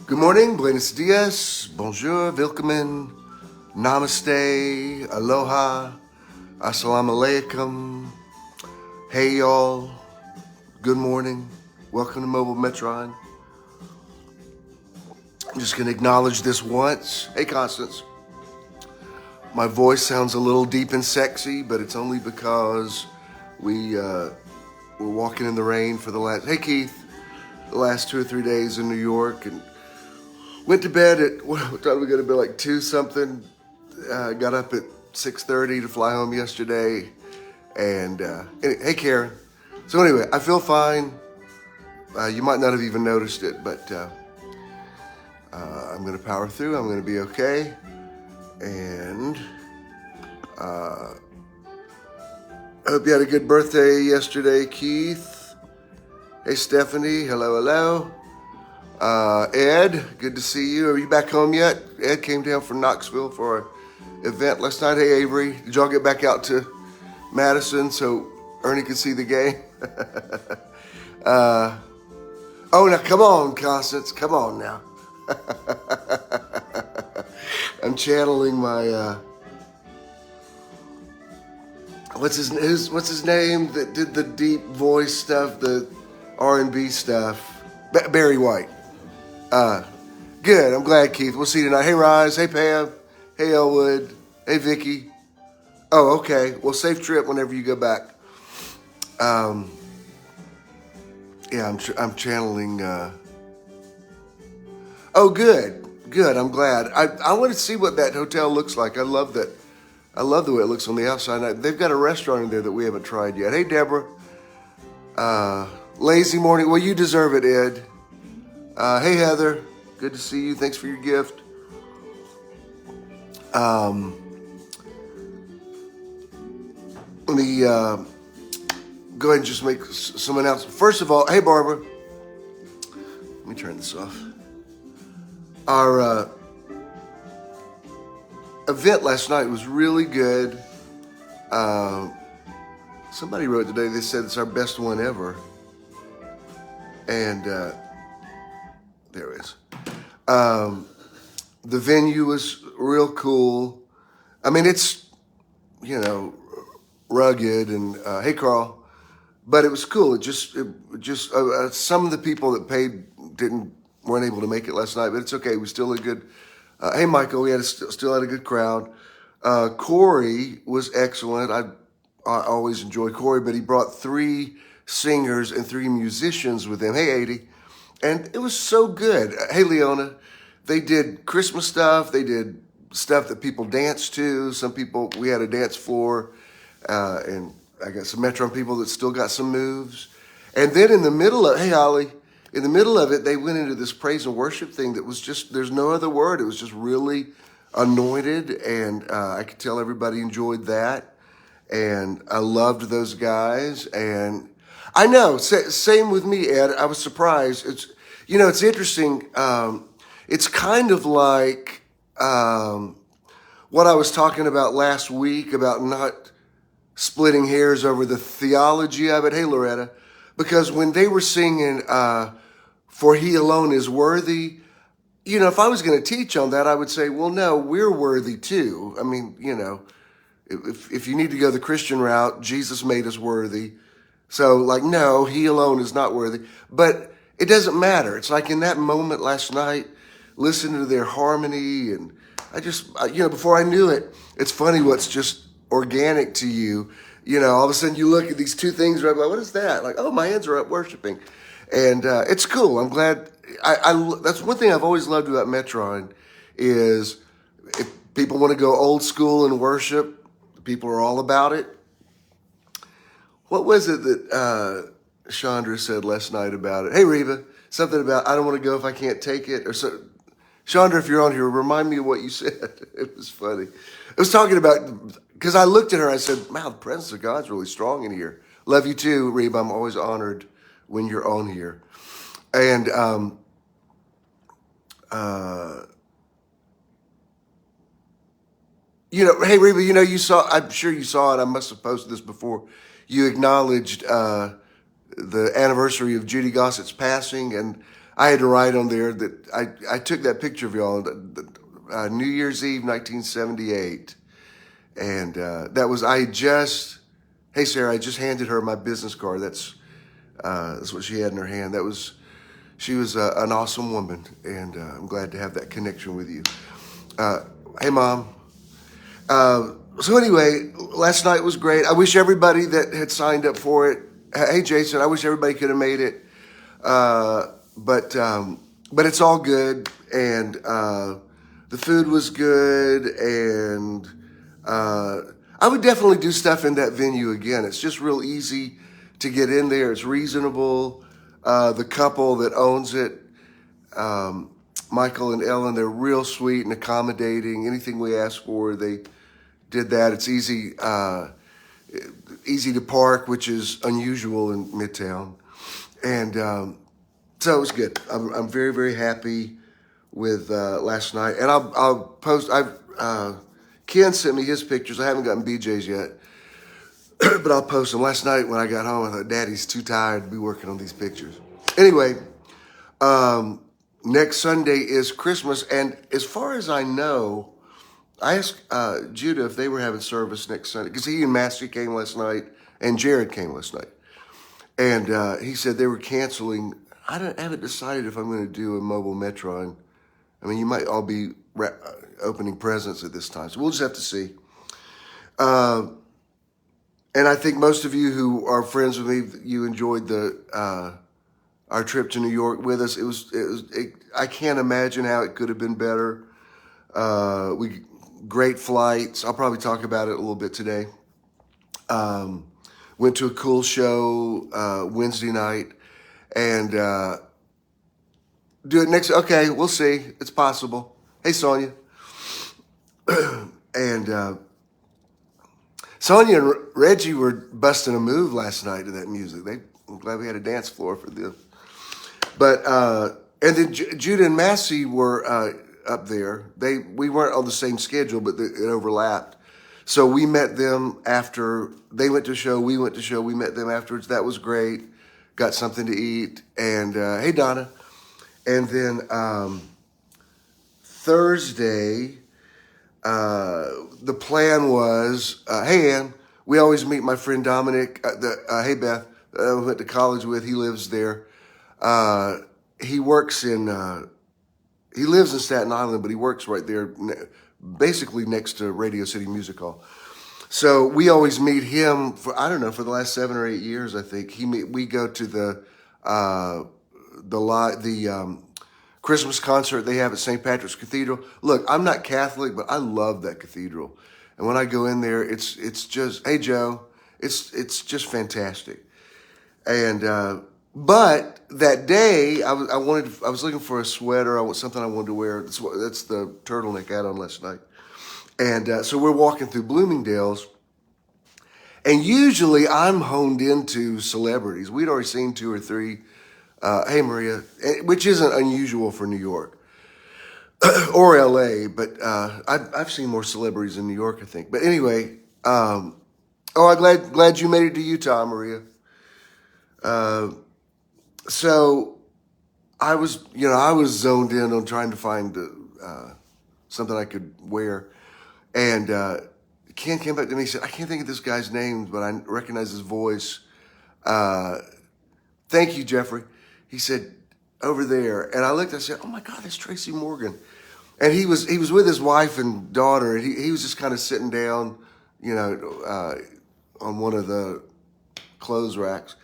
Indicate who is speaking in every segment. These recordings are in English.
Speaker 1: Good morning, buenos dias, bonjour, willkommen, namaste, aloha, assalamu alaikum. Hey y'all, good morning. Welcome to Mobile Metron. I'm just gonna acknowledge this once. Hey Constance. My voice sounds a little deep and sexy, but it's only because we're walking in the rain for the last, hey Keith, the last 2 or 3 days in New York, and went to bed at, what time did we go to bed, like 2 something, got up at 6:30 to fly home yesterday, and hey Karen. So anyway, I feel fine. You might not have even noticed it, but I'm gonna power through, I'm gonna be okay, and I hope you had a good birthday yesterday, Keith. Hey Stephanie, hello. Ed, good to see you. Are you back home yet? Ed came down from Knoxville for an event last night. Hey Avery, did y'all get back out to Madison so Ernie could see the game? Oh, now come on, Constance, come on now. I'm channeling my, what's his name that did the deep voice stuff, the R&B stuff? Barry White. Good. I'm glad, Keith. We'll see you tonight. Hey, Roz. Hey, Pam. Hey, Elwood. Hey, Vicky. Oh, okay. Well, safe trip whenever you go back. Yeah, I'm channeling. Oh, good. I'm glad. I want to see what that hotel looks like. I love that. I love the way it looks on the outside. They've got a restaurant in there that we haven't tried yet. Hey, Deborah. Lazy morning. Well, you deserve it, Ed. Hey, Heather. Good to see you. Thanks for your gift. Let me go ahead and just make some announcements. First of all, hey, Barbara. Let me turn this off. Our event last night was really good. Somebody wrote today, they said it's our best one ever. And there it is. The venue was real cool. I mean, it's, rugged and, hey, Carl, but it was cool. It just some of the people that paid weren't able to make it last night, but it's okay. We still had a good, hey, Michael, we still had a good crowd. Corey was excellent. I always enjoy Corey, but he brought 3 singers and 3 musicians with him. Hey, 80. And it was so good. Hey, Leona. They did Christmas stuff. They did stuff that people dance to. Some people, we had a dance floor, and I got some Metron people that still got some moves. And then in the middle of, hey, Holly, in the middle of it, they went into this praise and worship thing that was just, there's no other word. It was just really anointed, and I could tell everybody enjoyed that. And I loved those guys, and I know, same with me, Ed. I was surprised. It's interesting. It's kind of like what I was talking about last week about not splitting hairs over the theology of it. Hey, Loretta. Because when they were singing, For He Alone Is Worthy, if I was going to teach on that, I would say, well, no, we're worthy too. I mean, if you need to go the Christian route, Jesus made us worthy. So no, He alone is not worthy, but it doesn't matter. It's like in that moment last night, listening to their harmony, and I just, before I knew it, it's funny what's just organic to you. All of a sudden you look at these 2 things, right? Like, what is that? Like, oh, my hands are up worshiping. And it's cool. I'm glad. That's one thing I've always loved about Metron is if people want to go old school and worship, people are all about it. What was it that Chandra said last night about it? Hey, Reva, something about, I don't want to go if I can't take it. Or so. Chandra, if you're on here, remind me of what you said. It was funny. I was talking about, because I looked at her, I said, wow, the presence of God's really strong in here. Love you too, Reba. I'm always honored when you're on here. And, hey, Reba, you saw, I'm sure you saw it. I must have posted this before. You acknowledged the anniversary of Judy Gossett's passing, and I had to write on there that I took that picture of y'all New Year's Eve, 1978. And that was, hey, Sarah, I just handed her my business card. That's what she had in her hand. She was an awesome woman, and I'm glad to have that connection with you. Hey, Mom. So anyway, last night was great. I wish everybody that had signed up for it. Hey, Jason, I wish everybody could have made it. But it's all good, and the food was good, and I would definitely do stuff in that venue again. It's just real easy to get in there. It's reasonable. The couple that owns it, Michael and Ellen, they're real sweet and accommodating. Anything we ask for, they did that. It's easy to park, which is unusual in Midtown. And so it was good. I'm very, very happy with last night. And I'll post. Ken sent me his pictures. I haven't gotten BJ's yet, but I'll post them. Last night when I got home, I thought, Daddy's too tired to be working on these pictures. Anyway, next Sunday is Christmas. And as far as I know, I asked Judah if they were having service next Sunday, because he and Massey came last night and Jared came last night. And he said they were canceling. I haven't decided if I'm going to do a mobile Metron. I mean, you might all be opening presents at this time, so we'll just have to see. And I think most of you who are friends with me, you enjoyed our trip to New York with us. I can't imagine how it could have been better. Great flights. I'll probably talk about it a little bit today. Went to a cool show Wednesday night, and do it next. Okay, we'll see. It's possible. Hey, Sonia. And Sonia and Reggie were busting a move last night to that music. I'm glad we had a dance floor for them. But and then Judah and Massey were up there. We weren't on the same schedule, but it overlapped. So we met them after they went to a show. We went to a show. We met them afterwards. That was great. Got something to eat. And hey, Donna. And then Thursday, the plan was, hey, Ann, we always meet my friend Dominic. Hey, Beth, I went to college with. He lives there. He works he lives in Staten Island, but he works right there, basically next to Radio City Music Hall. So we always meet him for the last 7 or 8 years, I think. We go to the Christmas concert they have at St. Patrick's Cathedral. Look, I'm not Catholic, but I love that cathedral. And when I go in there, it's just, hey, Joe, it's just fantastic. And but that day, I was looking for a sweater. Something I wanted to wear. That's the turtleneck I had on last night. And so we're walking through Bloomingdale's, and usually I'm honed into celebrities. We'd already seen 2 or 3. Hey, Maria, which isn't unusual for New York or LA, but I've seen more celebrities in New York, I think. But anyway, I'm glad you made it to Utah, Maria. So I was zoned in on trying to find something I could wear. And Ken came back to me and said, I can't think of this guy's name, but I recognize his voice. Thank you, Jeffrey. He said, over there. And I looked, I said, oh my God, that's Tracy Morgan. And he was with his wife and daughter, and he was just kind of sitting down, on one of the clothes racks.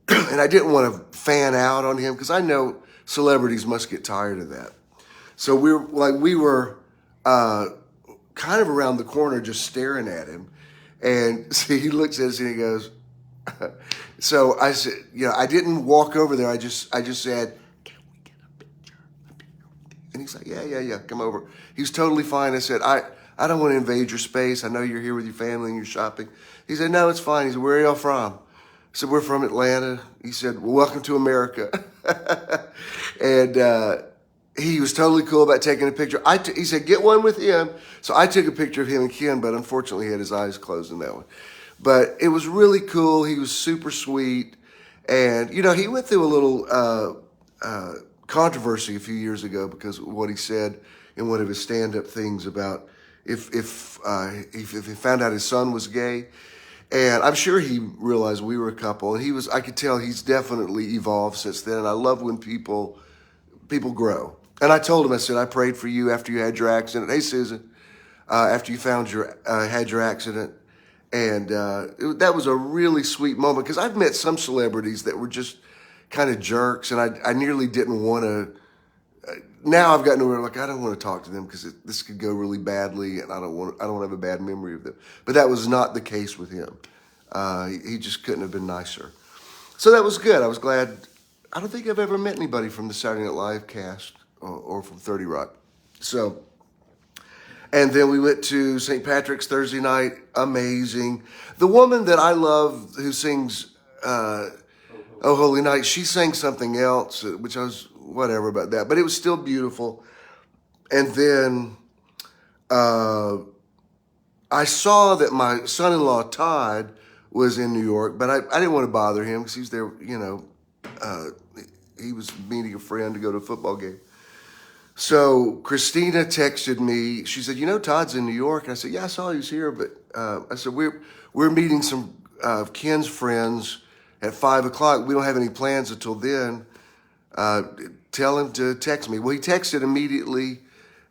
Speaker 1: And I didn't want to fan out on him because I know celebrities must get tired of that. So we were kind of around the corner just staring at him. And so he looks at us and he goes, so I said, I didn't walk over there. I just said, can we get a picture? And he's like, yeah, come over. He was totally fine. I said, I don't want to invade your space. I know you're here with your family and you're shopping. He said, no, it's fine. He said, where are y'all from? I said, we're from Atlanta. He said, well, welcome to America. And he was totally cool about taking a picture. He said, get one with him. So I took a picture of him and Ken, but unfortunately he had his eyes closed in that one. But it was really cool. He was super sweet. And, he went through a little controversy a few years ago because of what he said in one of his stand-up things about if he found out his son was gay. And I'm sure he realized we were a couple, and I could tell he's definitely evolved since then. And I love when people grow. And I told him, I said, I prayed for you after you had your accident. Hey, Susan, after you had your accident. And that was a really sweet moment because I've met some celebrities that were just kind of jerks, and I nearly didn't want to. Now I've gotten to where I don't want to talk to them because this could go really badly, and I don't have a bad memory of them. But that was not the case with him. He just couldn't have been nicer. So that was good. I was glad. I don't think I've ever met anybody from the Saturday Night Live cast or from 30 Rock. So, and then we went to St. Patrick's Thursday night. Amazing. The woman that I love who sings Oh Holy Night, she sang something else, which I was whatever about that, but it was still beautiful. And then I saw that my son-in-law Todd was in New York, but I didn't want to bother him because he's there, he was meeting a friend to go to a football game. So Christina texted me. She said, Todd's in New York. And I said, yeah, I saw he was here, but I said, we're meeting some Ken's friends at 5:00. We don't have any plans until then. Tell him to text me. Well, he texted immediately,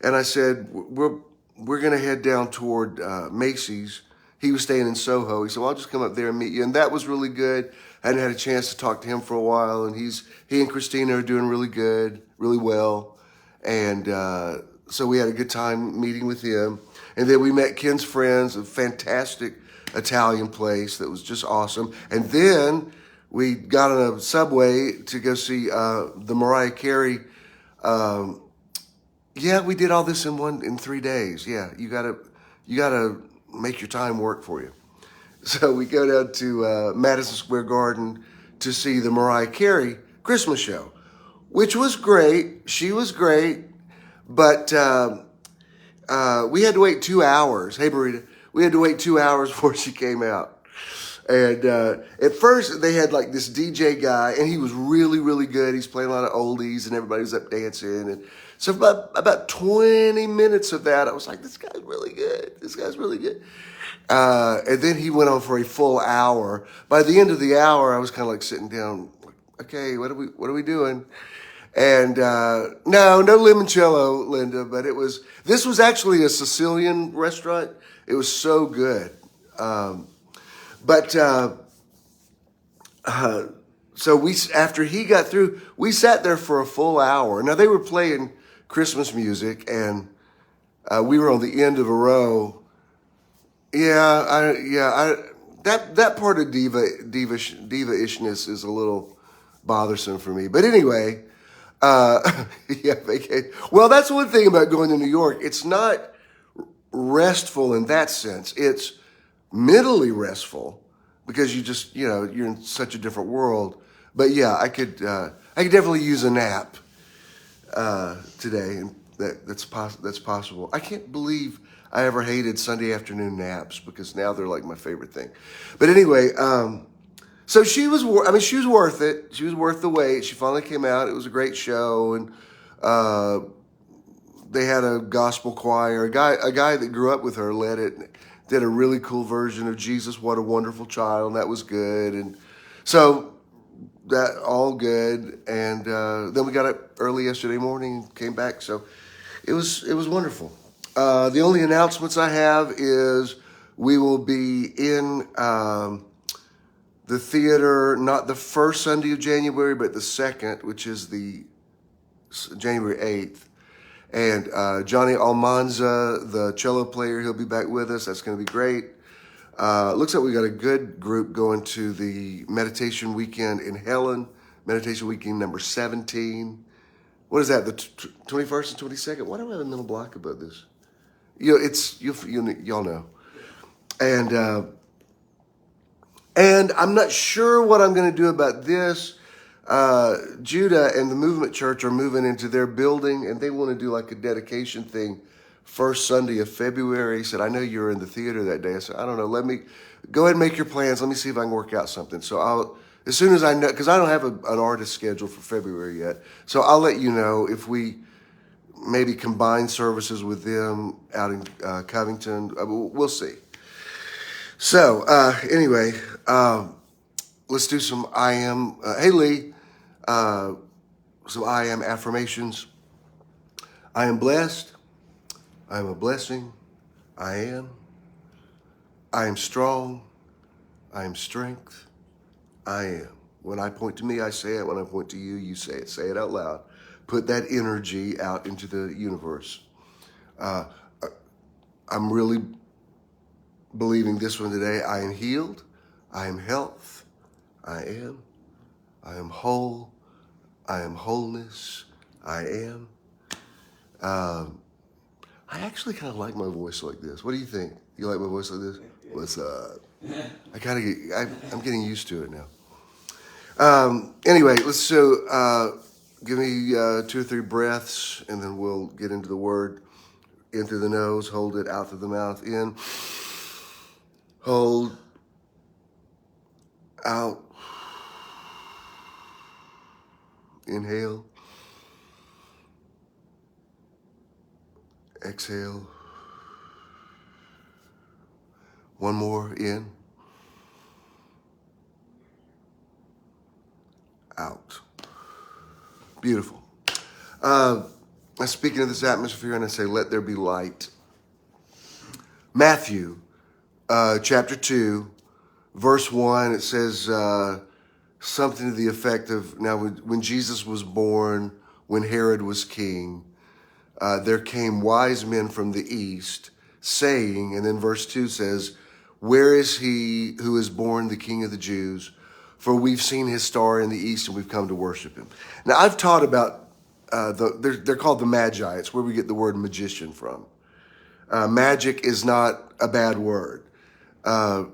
Speaker 1: and I said, we're going to head down toward Macy's. He was staying in Soho. He said, well, I'll just come up there and meet you. And that was really good. I hadn't had a chance to talk to him for a while, and he and Christina are doing really good, really well. And so we had a good time meeting with him. And then we met Ken's friends, a fantastic Italian place that was just awesome. And then we got on a subway to go see the Mariah Carey. Yeah, we did all this in 3 days. Yeah, you gotta make your time work for you. So we go down to Madison Square Garden to see the Mariah Carey Christmas show, which was great. She was great, but we had to wait 2 hours. Hey, Marita, we had to wait 2 hours before she came out. And at first, they had like this DJ guy, and he was really, really good. He's playing a lot of oldies, and everybody was up dancing. And so for about 20 minutes of that, I was like, this guy's really good. This guy's really good. And then he went on for a full hour. By the end of the hour, I was kind of like sitting down, okay, what are we doing? And no limoncello, Linda, but this was actually a Sicilian restaurant. It was so good. So after he got through, we sat there for a full hour. Now they were playing Christmas music, and we were on the end of a row. That part of diva-ishness is a little bothersome for me. But anyway, well, that's one thing about going to New York. It's not restful in that sense. It's mentally restful because you're in such a different world. But yeah, I could definitely use a nap today, and that's possible. I can't believe I ever hated Sunday afternoon naps because now they're like my favorite thing. But anyway, so she was worth it. She was worth the wait. She finally came out. It was a great show, and they had a gospel choir. A guy that grew up with her led it. Did a really cool version of Jesus, What a Wonderful Child, and that was good. And so that all good. And then we got up early yesterday morning and came back. So it was wonderful. The only announcements I have is we will be in the theater, not the first Sunday of January, but the second, which is the January 8th. And Johnny Almanza, the cello player, he'll be back with us. That's going to be great. Looks like we got a good group going to the meditation weekend in Helen, meditation weekend number 17. What is that, the 21st and 22nd? Why do I have a mental block about this? Y'all know. And I'm not sure what I'm going to do about this. Judah and the Movement Church are moving into their building, and they want to do like a dedication thing first Sunday of February. He said, I know you're in the theater that day. I said, I don't know. Let me go ahead and make your plans. Let me see if I can work out something. So as soon as I know, because I don't have an artist scheduled for February yet. So I'll let you know if we maybe combine services with them out in Covington. We'll see. So anyway, let's do some I am. Hey, Lee, some I am affirmations. I am blessed. I am a blessing. I am. I am strong. I am strength. I am. When I point to me, I say it. When I point to you, you say it. Say it out loud. Put that energy out into the universe. I'm really believing this one today. I am healed. I am health. I am. I am whole. I am wholeness. I am. I actually kind of like my voice like this. What do you think? You like my voice like this? What's up? I'm getting used to it now. Anyway, give me 2 or 3 breaths, and then we'll get into the word. In through the nose, hold it out through the mouth. In, hold, out, inhale, exhale. One more, in, out. Beautiful. I'm speaking of this atmosphere, and I say, let there be light. Matthew, chapter 2, verse 1, it says something to the effect of, now when Jesus was born, when Herod was king, there came wise men from the east, saying, and then verse 2 says, where is he who is born the King of the Jews? For we've seen his star in the east, and we've come to worship him. Now, I've taught about, they're called the Magi. It's where we get the word magician from. Magic is not a bad word. I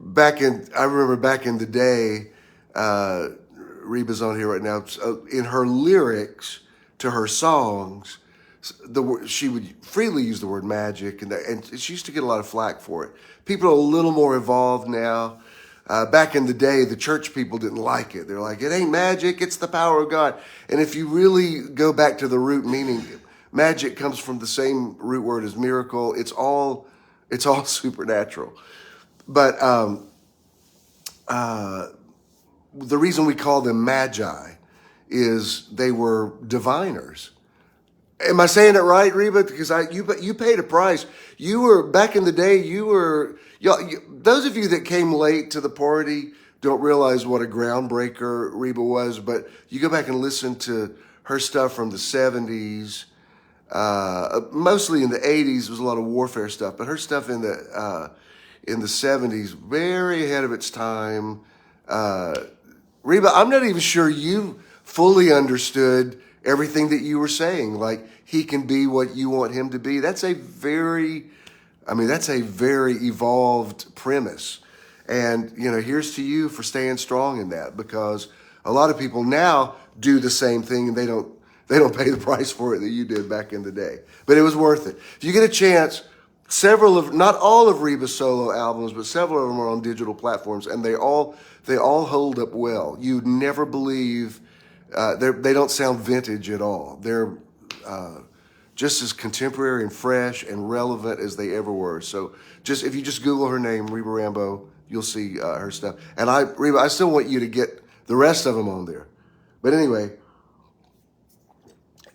Speaker 1: remember back in the day, Reba's on here right now, in her lyrics to her songs, she would freely use the word magic, and she used to get a lot of flack for it. People are a little more evolved now. Back in the day, the church people didn't like it. They're like, it ain't magic, it's the power of God. And if you really go back to the root meaning, magic comes from the same root word as miracle. It's all supernatural. But the reason we call them magi is they were diviners. Am I saying it right, Reba? Because you paid a price. You were, back in the day, those of you that came late to the party don't realize what a groundbreaker Reba was, but you go back and listen to her stuff from the 70s, mostly in the 80s was a lot of warfare stuff, but her stuff in the 70s, very ahead of its time. Reba, I'm not even sure you fully understood everything that you were saying, like he can be what you want him to be. That's a very evolved premise. And, here's to you for staying strong in that, because a lot of people now do the same thing and they don't pay the price for it that you did back in the day. But it was worth it. If you get a chance, not all of Reba's solo albums, but several of them are on digital platforms, and they all hold up well. You'd never believe. They don't sound vintage at all. They're just as contemporary and fresh and relevant as they ever were. So if you just Google her name, Reba Rambo, you'll see her stuff. And Reba, I still want you to get the rest of them on there. But anyway,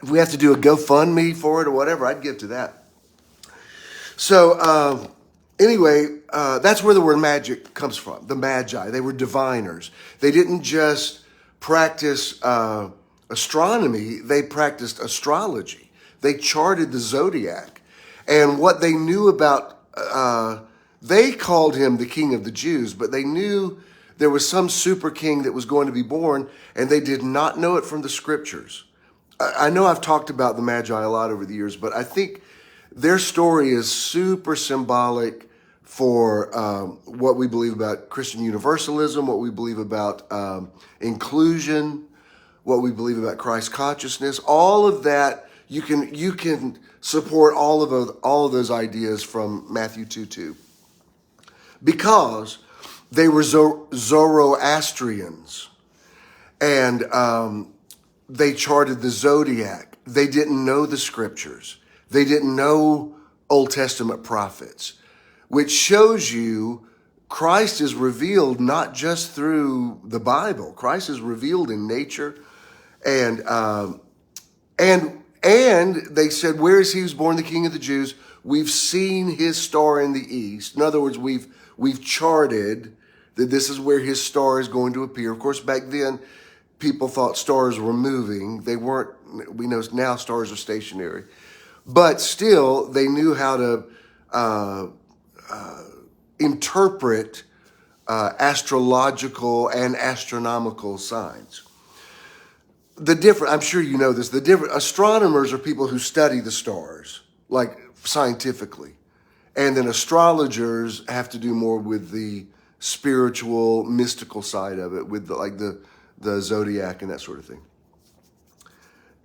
Speaker 1: if we have to do a GoFundMe for it or whatever, I'd give to that. So anyway, that's where the word magic comes from. The Magi, they were diviners. They didn't just practice astronomy, they practiced astrology. They charted the zodiac. And what they knew about, they called him the King of the Jews, but they knew there was some super king that was going to be born, and they did not know it from the scriptures. I know I've talked about the Magi a lot over the years, but I think their story is super symbolic for what we believe about Christian universalism, what we believe about inclusion, what we believe about Christ consciousness. All of that, you can support all of those ideas from Matthew 2:2, because They were Zoroastrians, and they charted the zodiac. They didn't know the scriptures. They didn't know Old Testament prophets, which shows you Christ is revealed not just through the Bible. Christ is revealed in nature, and they said, "Where is he who's born the King of the Jews? We've seen his star in the east." In other words, we've charted that this is where his star is going to appear. Of course, back then, people thought stars were moving. They weren't. We know now stars are stationary, but still, they knew how to interpret astrological and astronomical signs. I'm sure you know this, astronomers are people who study the stars, like scientifically. And then astrologers have to do more with the spiritual, mystical side of it, with the zodiac and that sort of thing.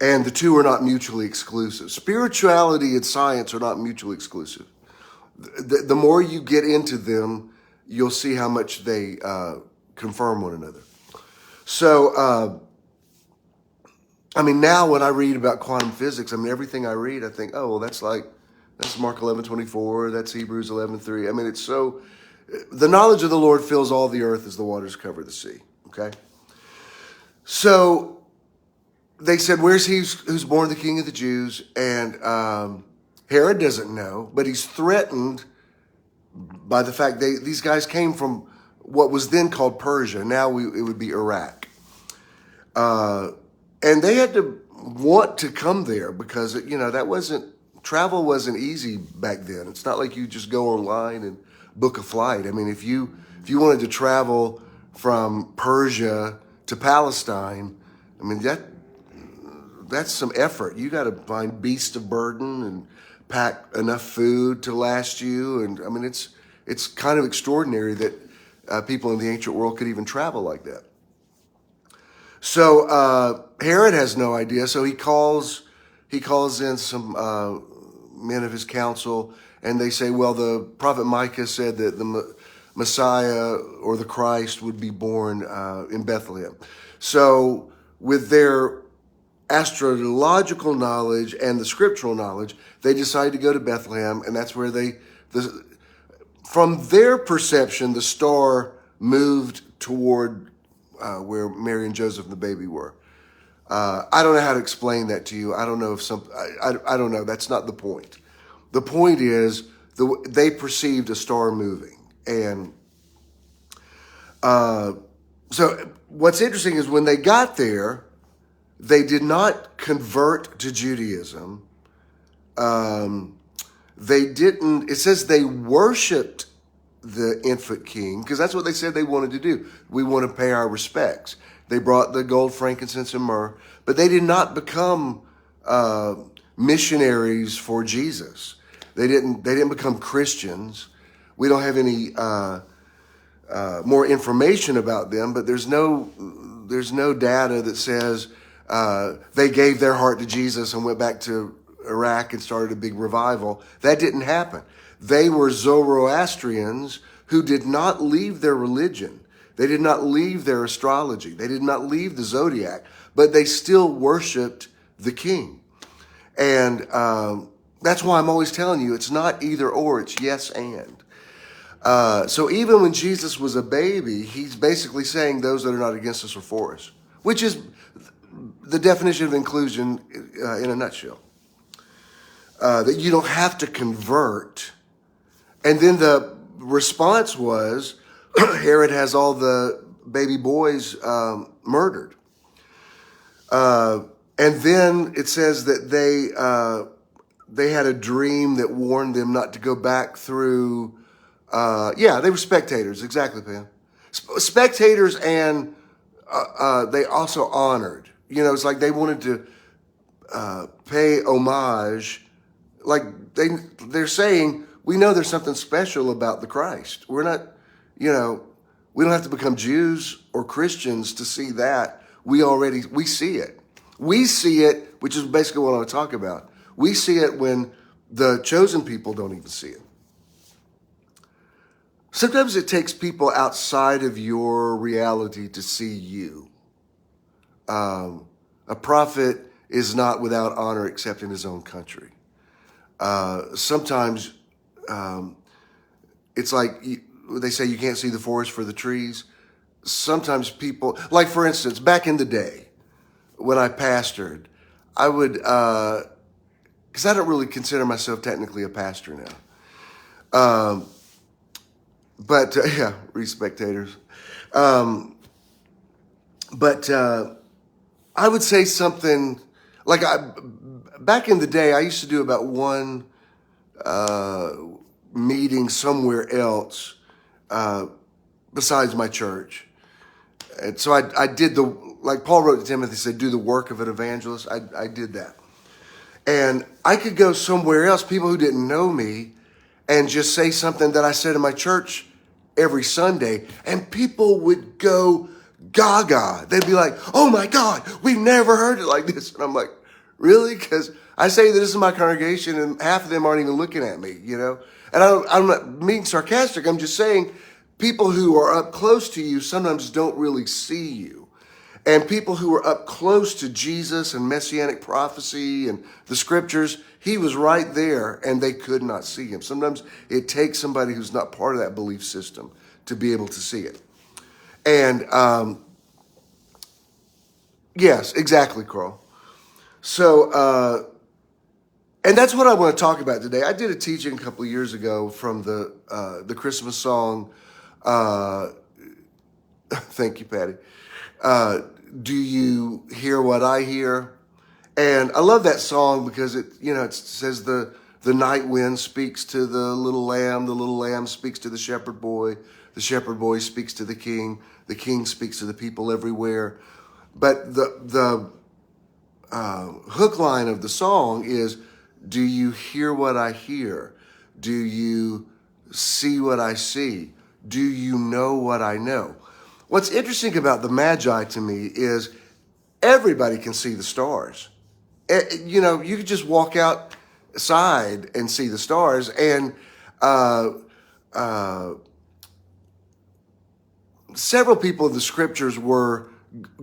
Speaker 1: And the two are not mutually exclusive. Spirituality and science are not mutually exclusive. The more you get into them, you'll see how much they confirm one another. So, now when I read about quantum physics, everything I read, I think, oh, well, that's Mark 11:24, that's Hebrews 11:3. It's so, the knowledge of the Lord fills all the earth as the waters cover the sea, okay? So they said, where's he who's born the King of the Jews? And Herod doesn't know, but he's threatened by the fact these guys came from what was then called Persia. Now it would be Iraq. And they had to want to come there because, travel wasn't easy back then. It's not like you just go online and book a flight. If you wanted to travel from Persia to Palestine, that's some effort. You got to find beasts of burden and pack enough food to last you. And it's kind of extraordinary that people in the ancient world could even travel like that. So Herod has no idea. So he calls in some men of his council, and they say, well, the prophet Micah said that the Messiah or the Christ would be born in Bethlehem. So with their astrological knowledge and the scriptural knowledge, they decide to go to Bethlehem, and that's where from their perception, the star moved toward where Mary and Joseph and the baby were. I don't know how to explain that to you. I don't know I don't know. That's not the point. The point is they perceived a star moving. And so what's interesting is when they got there, they did not convert to Judaism. It says they worshiped the infant king, because that's what they said they wanted to do. We want to pay our respects. They brought the gold, frankincense, and myrrh, but they did not become missionaries for Jesus. They didn't become Christians. We don't have any more information about them, but there's no data that says they gave their heart to Jesus and went back to Iraq and started a big revival. That didn't happen. They were Zoroastrians who did not leave their religion. They did not leave their astrology. They did not leave the zodiac, but they still worshiped the king. And that's why I'm always telling you, it's not either or, it's yes and. So even when Jesus was a baby, he's basically saying those that are not against us are for us, which is the definition of inclusion in a nutshell. That you don't have to convert. And then the response was, Herod has all the baby boys murdered. And then it says that they had a dream that warned them not to go back through. They were spectators. Exactly, Pam. Spectators, and they also honored. It's like they wanted to pay homage. Like they're saying, we know there's something special about the Christ. We're not, we don't have to become Jews or Christians to see that. We see it. We see it, which is basically what I want to talk about. We see it when the chosen people don't even see it. Sometimes it takes people outside of your reality to see you. A prophet is not without honor except in his own country. Sometimes it's like they say you can't see the forest for the trees. Sometimes people, like for instance, back in the day when I pastored, I would, because I don't really consider myself technically a pastor now. But yeah, spectators. But I would say something like back in the day, I used to do about one meeting somewhere else besides my church. And so I did like Paul wrote to Timothy, said, do the work of an evangelist. I did that. And I could go somewhere else, people who didn't know me, and just say something that I said in my church every Sunday, and people would go gaga. They'd be like, oh my God, we've never heard it like this. And I'm like, really? Because I say that this is my congregation, and half of them aren't even looking at me, you know? And I'm not being sarcastic. I'm just saying people who are up close to you sometimes don't really see you. And people who are up close to Jesus and messianic prophecy and the scriptures, he was right there and they could not see him. Sometimes it takes somebody who's not part of that belief system to be able to see it. And yes, exactly, Carl. So, and that's what I want to talk about today. I did a teaching a couple of years ago from the Christmas song. Thank you, Patty. Do you hear what I hear? And I love that song because it says the night wind speaks to the little lamb speaks to the shepherd boy speaks to the king speaks to the people everywhere. But the hook line of the song is, do you hear what I hear? Do you see what I see? Do you know what I know? What's interesting about the Magi to me is everybody can see the stars. You could just walk outside and see the stars. And several people in the scriptures were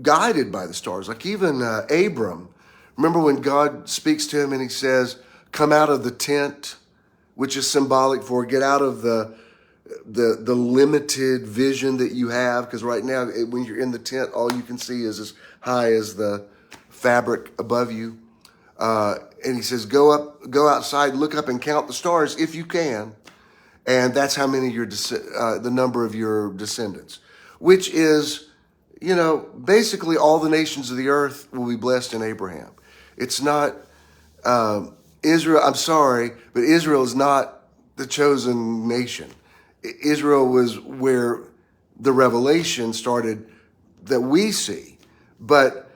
Speaker 1: guided by the stars. Like even Abram. Remember when God speaks to him and he says, come out of the tent, which is symbolic for get out of the limited vision that you have, because right now when you're in the tent, all you can see is as high as the fabric above you. And he says, go outside, look up and count the stars if you can, and that's how many the number of your descendants, which is, basically all the nations of the earth will be blessed in Abraham. It's not Israel. I'm sorry, but Israel is not the chosen nation. Israel was where the revelation started that we see, but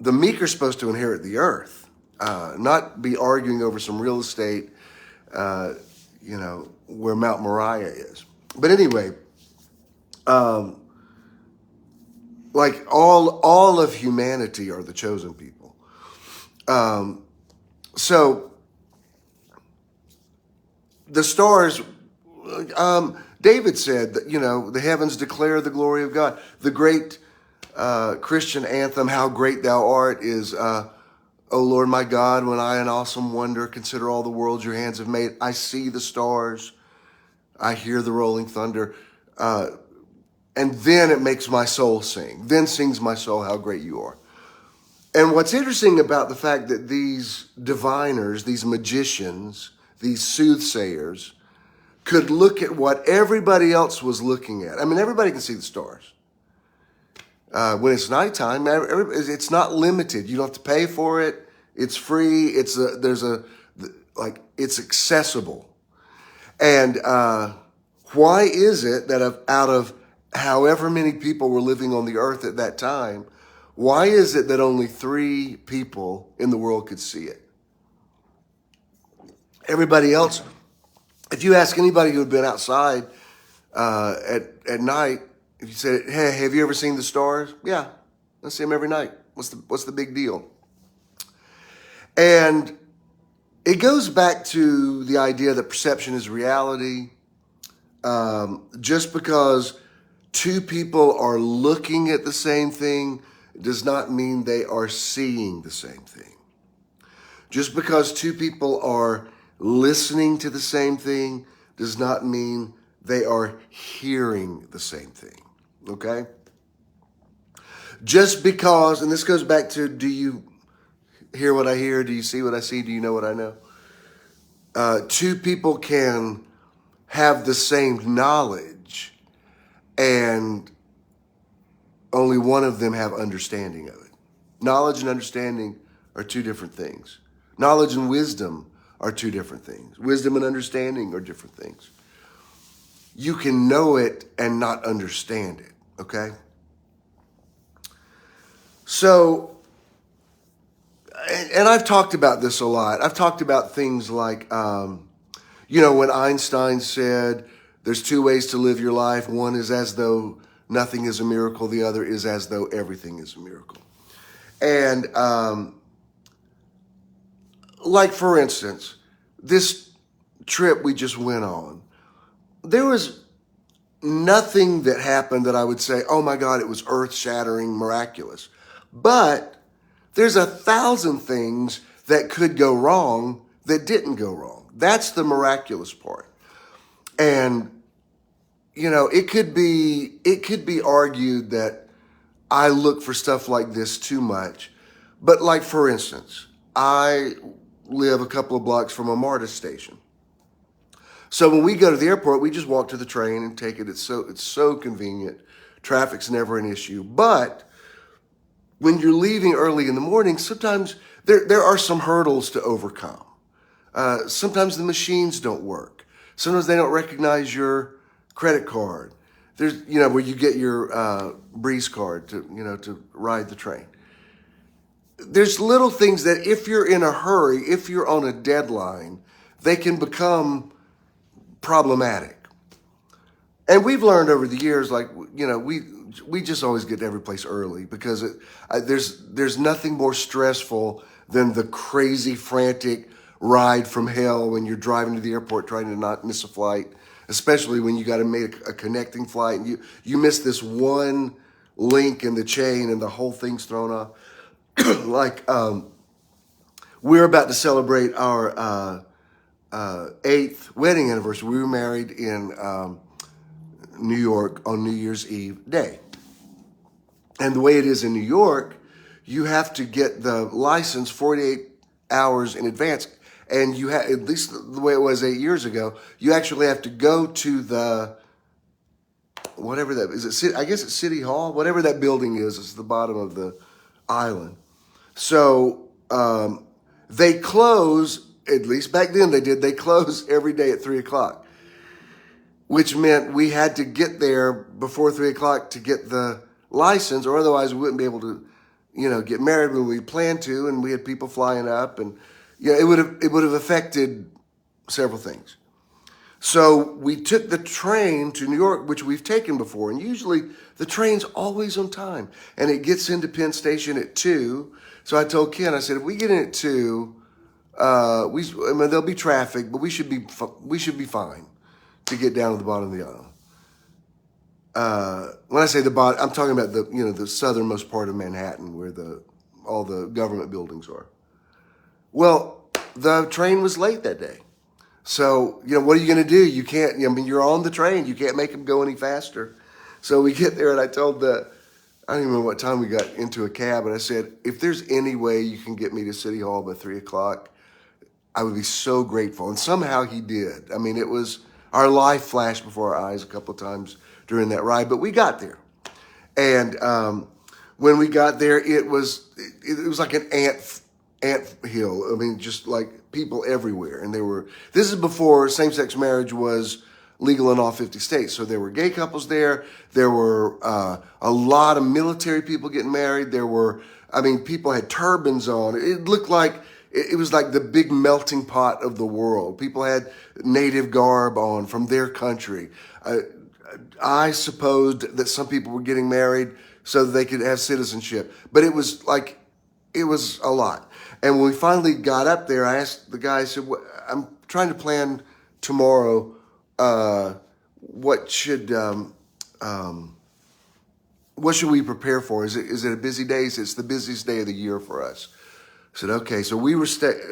Speaker 1: the meek are supposed to inherit the earth, not be arguing over some real estate, where Mount Moriah is. But anyway, like all of humanity are the chosen people. So the stars. David said that, the heavens declare the glory of God. The great Christian anthem, How Great Thou Art, is, O Lord my God, when I in awesome wonder consider all the worlds your hands have made. I see the stars. I hear the rolling thunder. And then it makes my soul sing. Then sings my soul, how great you are. And what's interesting about the fact that these diviners, these magicians, these soothsayers, could look at what everybody else was looking at. I mean, everybody can see the stars. When it's nighttime, it's not limited. You don't have to pay for it. It's free. It's accessible. And why is it that out of however many people were living on the earth at that time, why is it that only 3 people in the world could see it? Everybody else, if you ask anybody who had been outside at night, if you said, hey, have you ever seen the stars? Yeah, I see them every night. What's the big deal? And it goes back to the idea that perception is reality. just because two people are looking at the same thing does not mean they are seeing the same thing. Just because two people are listening to the same thing does not mean they are hearing the same thing, okay? Just because, and this goes back to, do you hear what I hear? Do you see what I see? Do you know what I know? Two people can have the same knowledge and only one of them have understanding of it. Knowledge and understanding are two different things. Knowledge and wisdom are two different things. Wisdom and understanding are different things. You can know it and not understand it, okay? So, and I've talked about this a lot. I've talked about things like, when Einstein said, there's two ways to live your life. One is as though nothing is a miracle. The other is as though everything is a miracle. And like, for instance, this trip we just went on, there was nothing that happened that I would say, oh my God, it was earth-shattering, miraculous. But there's 1,000 things that could go wrong that didn't go wrong. That's the miraculous part. And, it could be argued that I look for stuff like this too much. But like, for instance, I live a couple of blocks from a MARTA station. So when we go to the airport, we just walk to the train and take it. It's so convenient. Traffic's never an issue. But when you're leaving early in the morning, sometimes there are some hurdles to overcome. Sometimes the machines don't work. Sometimes they don't recognize your credit card. There's, where you get your Breeze card to ride the train. There's little things that if you're in a hurry, if you're on a deadline, they can become problematic. And we've learned over the years, we just always get to every place early because there's nothing more stressful than the crazy, frantic ride from hell when you're driving to the airport trying to not miss a flight, especially when you got to make a connecting flight and you miss this one link in the chain and the whole thing's thrown off. We're about to celebrate our 8th wedding anniversary. We were married in New York on New Year's Eve day. And the way it is in New York, you have to get the license 48 hours in advance. And you have, at least the way it was 8 years ago, you actually have to go to the, whatever that is, I guess it's City Hall, whatever that building is, it's the bottom of the island. So they close, at least back then they close every day at 3 o'clock, which meant we had to get there before 3 o'clock to get the license, or otherwise we wouldn't be able to, get married when we planned to, and we had people flying up, and it would have affected several things. So we took the train to New York, which we've taken before, and usually the train's always on time, and it gets into Penn Station at 2. So I told Ken, I said, if we get in at 2, there'll be traffic, but we should be fine to get down to the bottom of the aisle. When I say the bottom, I'm talking about the southernmost part of Manhattan where all the government buildings are. Well, the train was late that day. So, what are you going to do? You can't, you're on the train. You can't make them go any faster. So we get there and I told I don't even know what time we got into a cab. And I said, if there's any way you can get me to City Hall by 3 o'clock, I would be so grateful. And somehow he did. It was, our life flashed before our eyes a couple of times during that ride, but we got there. And when we got there, it was like an ant hill. Just like people everywhere. And this is before same-sex marriage was legal in all 50 states. So there were gay couples there. There were a lot of military people getting married. There were, people had turbans on. It looked like, it was like the big melting pot of the world. People had native garb on from their country. I supposed that some people were getting married so that they could have citizenship. But it was a lot. And when we finally got up there, I asked the guy, I said, I'm trying to plan tomorrow what should we prepare for? Is it a busy day? It's the busiest day of the year for us. I said, okay. So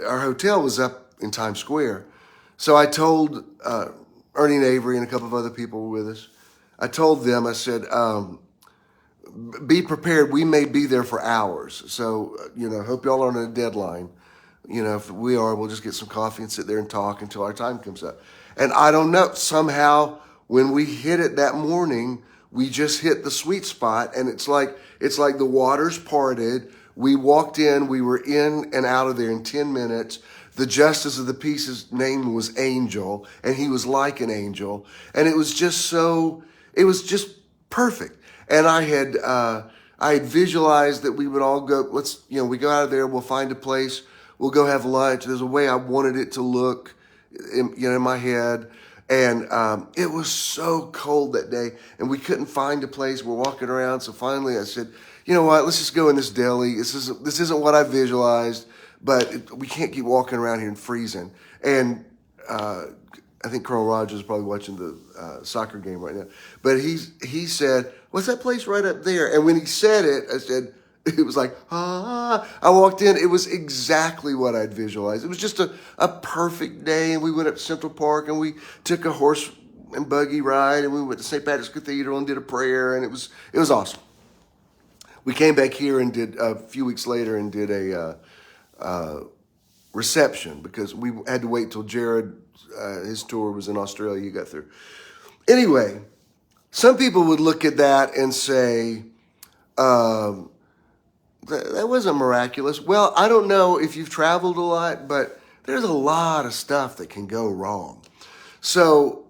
Speaker 1: our hotel was up in Times Square. So I told Ernie and Avery and a couple of other people were with us. I told them, I said, be prepared. We may be there for hours. So, hope y'all aren't on a deadline. If we are, we'll just get some coffee and sit there and talk until our time comes up. And I don't know, somehow when we hit it that morning, we just hit the sweet spot. And it's like the waters parted. We walked in, we were in and out of there in 10 minutes. The justice of the peace's name was Angel, and he was like an angel. And it was just perfect. And I had visualized that we would all go, we go out of there, we'll find a place, we'll go have lunch. There's a way I wanted it to look in my head. And it was so cold that day, and we couldn't find a place. We're walking around. So finally I said, you know what, let's just go in this deli. This isn't what I visualized, but we can't keep walking around here and freezing. And I think Colonel Rogers is probably watching the soccer game right now. But he said, what's that place right up there? And when he said it, I said, it was like, I walked in. It was exactly what I'd visualized. It was just a perfect day. And we went up to Central Park and we took a horse and buggy ride. And we went to St. Patrick's Cathedral and did a prayer. And it was awesome. We came back here and did a few weeks later and did a reception because we had to wait till Jared, his tour was in Australia. He got through. Anyway, some people would look at that and say, that wasn't miraculous. Well, I don't know if you've traveled a lot, but there's a lot of stuff that can go wrong. So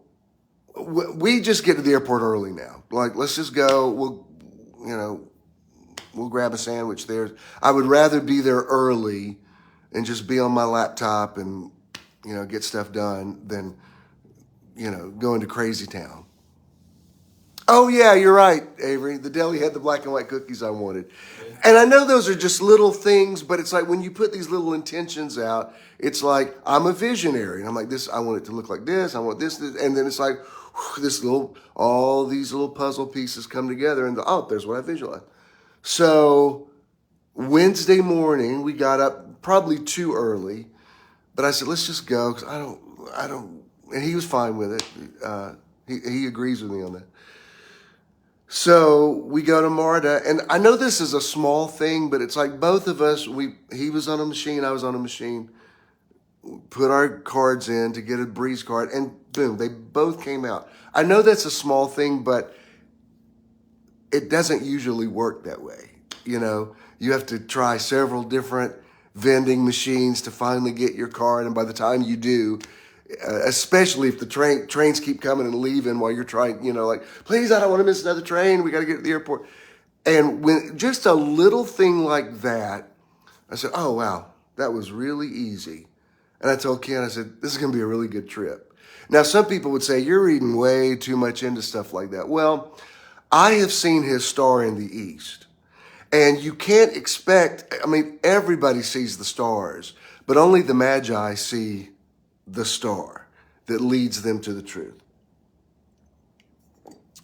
Speaker 1: we just get to the airport early now. Like, let's just go. We'll grab a sandwich there. I would rather be there early and just be on my laptop and, get stuff done than, go into crazy town. Oh, yeah, you're right, Avery. The deli had the black and white cookies I wanted. And I know those are just little things, but it's like when you put these little intentions out, it's like I'm a visionary. And I'm like, I want it to look like this. I want this. And then it's like all these little puzzle pieces come together. And there's what I visualized. So Wednesday morning, we got up probably too early. But I said, let's just go because I don't. And he was fine with it. He agrees with me on that. So we go to MARTA, and I know this is a small thing, but it's like both of us, he was on a machine, I was on a machine, put our cards in to get a Breeze card, and boom, they both came out. I know that's a small thing, but it doesn't usually work that way. You have to try several different vending machines to finally get your card, and by the time you do, especially if the trains keep coming and leaving while you're trying, please, I don't want to miss another train. We got to get to the airport. And when just a little thing like that, I said, oh, wow, that was really easy. And I told Ken, I said, this is going to be a really good trip. Now, some people would say, you're reading way too much into stuff like that. Well, I have seen his star in the east. And you can't expect, everybody sees the stars, but only the Magi see the star that leads them to the truth.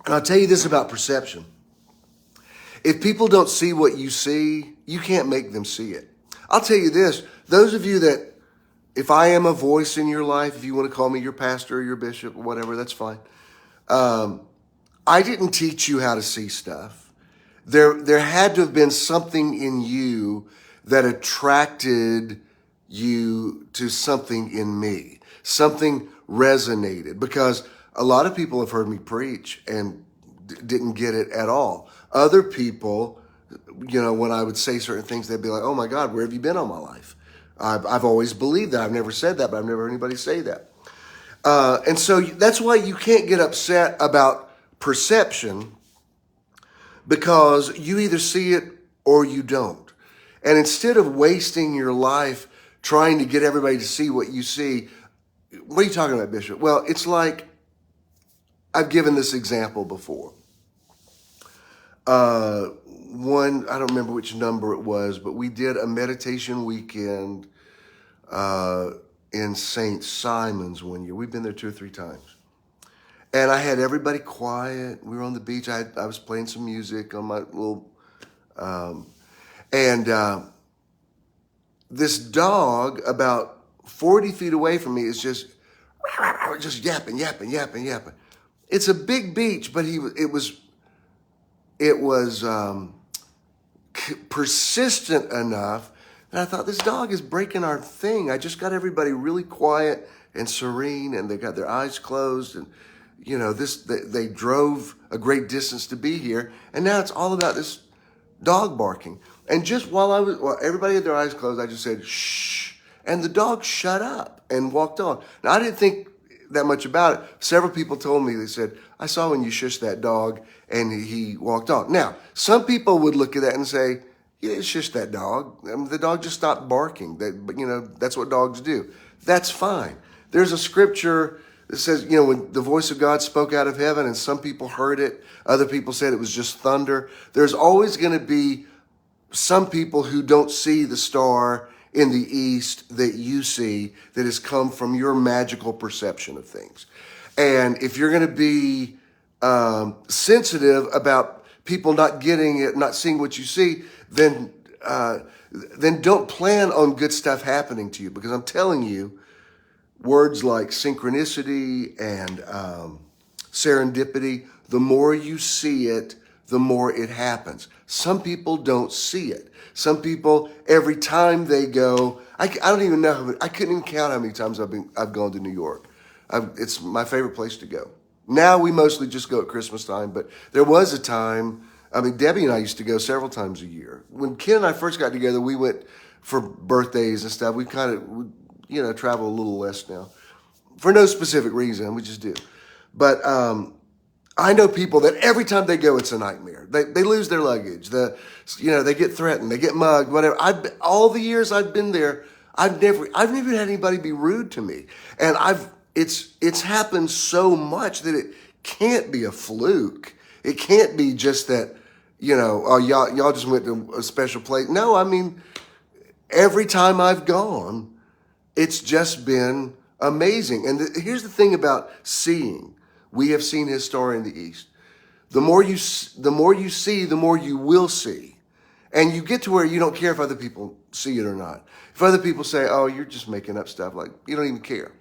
Speaker 1: And I'll tell you this about perception. If people don't see what you see, you can't make them see it. I'll tell you this, those of you that, if I am a voice in your life, if you want to call me your pastor or your bishop or whatever, that's fine. I didn't teach you how to see stuff. There had to have been something in you that attracted you to something in me. Something resonated because a lot of people have heard me preach and didn't get it at all. Other people, when I would say certain things, they'd be like, oh my God, where have you been all my life? I've always believed that. I've never said that, but I've never heard anybody say that. And so that's why you can't get upset about perception because you either see it or you don't. And instead of wasting your life trying to get everybody to see what you see, what are you talking about, Bishop? Well, it's like, I've given this example before. I don't remember which number it was, but we did a meditation weekend in St. Simon's one year. We've been there 2 or 3 times. And I had everybody quiet. We were on the beach. I was playing some music on my little, and this dog about 40 feet away from me is just yapping, yapping, yapping, yapping. It's a big beach, but it was persistent enough that I thought, this dog is breaking our thing. I just got everybody really quiet and serene, and they got their eyes closed, and they drove a great distance to be here, and now it's all about this dog barking. And just while everybody had their eyes closed, I just said, shh, and the dog shut up and walked on. Now, I didn't think that much about it. Several people told me, they said, I saw when you shushed that dog and he walked on. Now, some people would look at that and say, you didn't shush that dog. I mean, the dog just stopped barking. That's what dogs do. That's fine. There's a scripture that says, when the voice of God spoke out of heaven, and some people heard it, other people said it was just thunder. There's always going to be some people who don't see the star in the east that you see, that has come from your magical perception of things. And if you're going to be sensitive about people not getting it, not seeing what you see, then don't plan on good stuff happening to you. Because I'm telling you, words like synchronicity and serendipity, the more you see it, the more it happens. Some people don't see it. Some people, every time they go, I don't even know, I couldn't even count how many times I've gone to New York. It's my favorite place to go. Now we mostly just go at Christmas time, but there was a time, Debbie and I used to go several times a year. When Ken and I first got together, we went for birthdays and stuff. We kind of, travel a little less now. For no specific reason, we just do. But I know people that every time they go, it's a nightmare. They lose their luggage. They get threatened. They get mugged. Whatever. All the years I've been there, I've never had anybody be rude to me. And it's happened so much that it can't be a fluke. It can't be just that, y'all just went to a special place. No, every time I've gone, it's just been amazing. And here's the thing about seeing. We have seen his star in the east. The more you see, the more you will see. And you get to where you don't care if other people see it or not. If other people say, oh, you're just making up stuff, like you don't even care.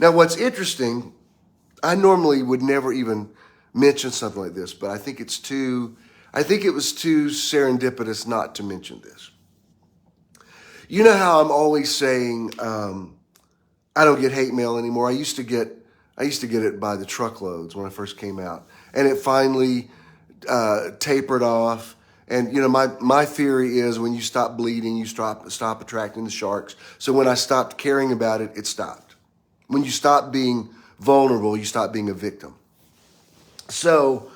Speaker 1: Now, what's interesting, I normally would never even mention something like this, but I think it was too serendipitous not to mention this. You know how I'm always saying, I don't get hate mail anymore. I used to get it by the truckloads when I first came out, and it finally tapered off. And my theory is, when you stop bleeding, you stop attracting the sharks. So when I stopped caring about it, it stopped. When you stop being vulnerable, you stop being a victim. So,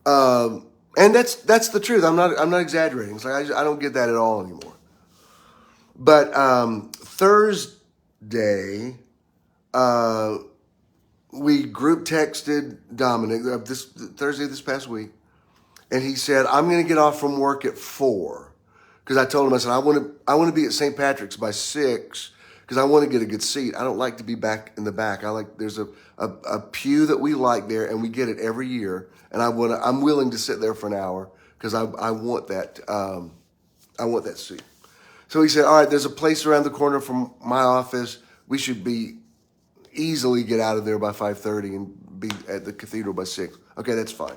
Speaker 1: and that's the truth. I'm not exaggerating. It's like I don't get that at all anymore. But Thursday, we group texted Dominic this past week, and he said, I'm going to get off from work at 4, because I told him, I said, I want to be at St. Patrick's by 6, because I want to get a good seat. I don't like to be back in the back. There's a pew that we like there, and we get it every year, and I'm willing to sit there for an hour, because I want that seat. So he said, all right, there's a place around the corner from my office. We should easily get out of there by 5:30 and be at the cathedral by 6. Okay, that's fine.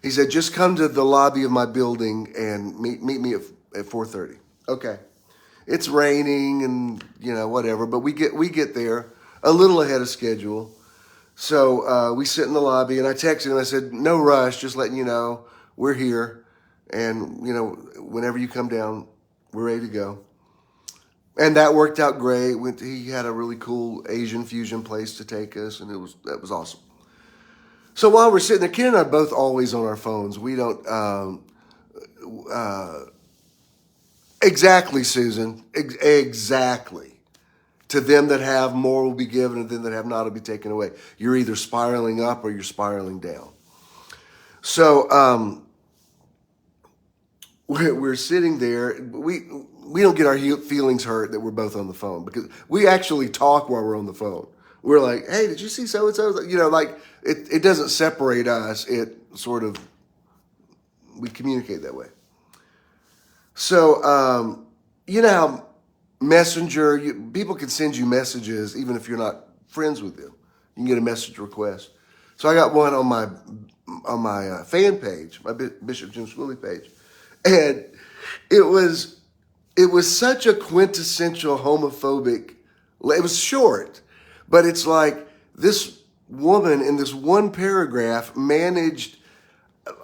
Speaker 1: He said, just come to the lobby of my building and meet me at 4:30. Okay. It's raining and, whatever, but we get there a little ahead of schedule. So we sit in the lobby, and I texted him. I said, no rush, just letting you know we're here. And, whenever you come down, we're ready to go. And that worked out great. He had a really cool Asian fusion place to take us, and that was awesome. So while we're sitting there, Ken and I are both always on our phones. We don't, exactly, Susan, exactly. To them that have, more will be given, and them that have not will be taken away. You're either spiraling up or you're spiraling down. So we're sitting there. We don't get our feelings hurt that we're both on the phone, because we actually talk while we're on the phone. we're like, hey, did you see so-and-so? You know, like it doesn't separate us. It sort of, we communicate that way. So, you know how Messenger, people can send you messages even if you're not friends with them. You can get a message request. So I got one on my fan page, my Bishop Jim Swilley page, and it was such a quintessential homophobic. It was short, but it's like this woman in this one paragraph managed.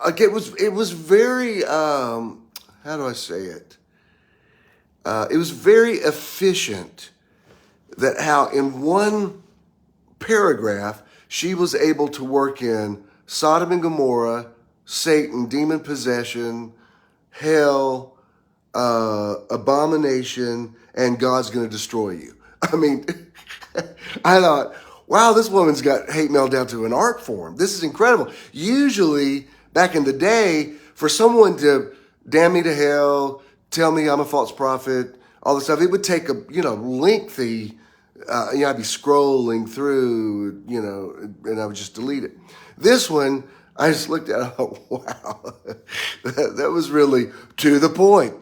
Speaker 1: Like it was very. How do I say it? It was very efficient. That how in one paragraph she was able to work in Sodom and Gomorrah, Satan, demon possession, hell, abomination, and God's going to destroy you. I mean, I thought, wow, this woman's got hate mail down to an art form. This is incredible. Usually, back in the day, for someone to damn me to hell, tell me I'm a false prophet, all this stuff, it would take a, lengthy, I'd be scrolling through, and I would just delete it. This one, I just looked at it, and thought, wow, that was really to the point.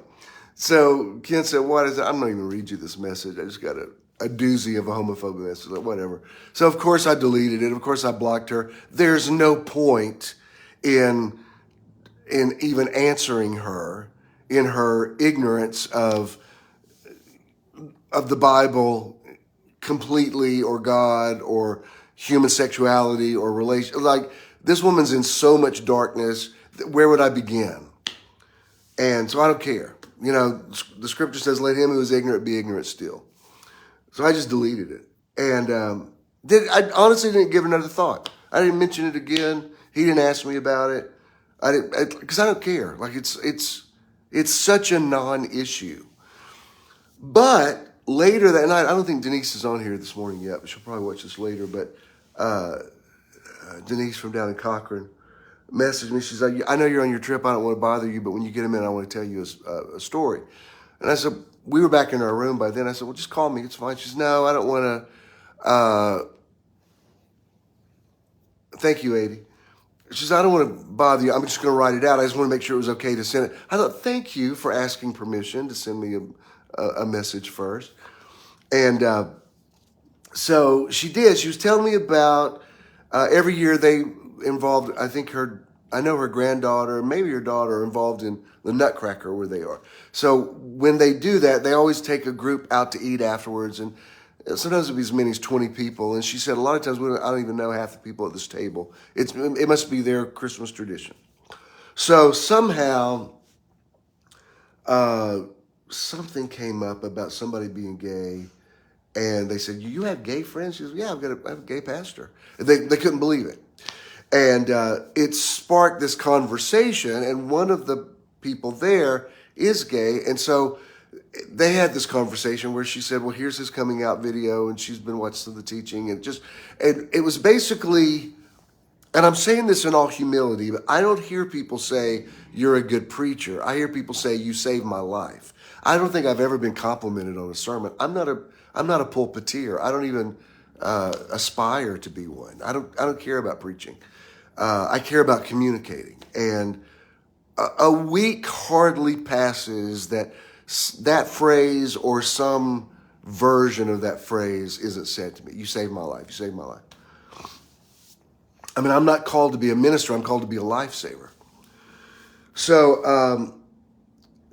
Speaker 1: So Ken said, what is it? I'm not even going to read you this message. I just got a doozy of a homophobic message, like, whatever. So of course I deleted it. Of course I blocked her. There's no point in even answering her in her ignorance of the Bible completely, or God, or human sexuality, or relation. Like, this woman's in so much darkness. Where would I begin? And so I don't care. The scripture says, let him who is ignorant be ignorant still. So I just deleted it. And I honestly didn't give it another thought. I didn't mention it again. He didn't ask me about it. I didn't, because I don't care. Like, it's such a non-issue. But later that night, I don't think Denise is on here this morning yet, but she'll probably watch this later. But Denise from down in Cochran messaged me. She's like, I know you're on your trip. I don't want to bother you, but when you get a minute, I want to tell you a story. And I said, we were back in our room by then. I said, well, just call me. It's fine. She says, no, I don't want to. Thank you, Adi. She says, I don't want to bother you. I'm just going to write it out. I just want to make sure it was okay to send it. I thought, thank you for asking permission to send me a message first. And so she did. She was telling me about every year they involved, I know her granddaughter, maybe her daughter, are involved in the Nutcracker where they are. So when they do that, they always take a group out to eat afterwards. And sometimes it'll be as many as 20 people. And she said a lot of times I don't even know half the people at this table. It must be their Christmas tradition. So somehow something came up about somebody being gay. And they said, you have gay friends? She said, yeah, I have a gay pastor. And they couldn't believe it. And it sparked this conversation. And one of the people there is gay. And so they had this conversation where she said, well, here's his coming out video. And she's been watching the teaching. And it was basically, and I'm saying this in all humility, but I don't hear people say, you're a good preacher. I hear people say, you saved my life. I don't think I've ever been complimented on a sermon. I'm not a pulpiteer. I don't even aspire to be one. I don't care about preaching. I care about communicating. And a week hardly passes that phrase or some version of that phrase isn't said to me. You saved my life. You saved my life. I mean, I'm not called to be a minister. I'm called to be a lifesaver. So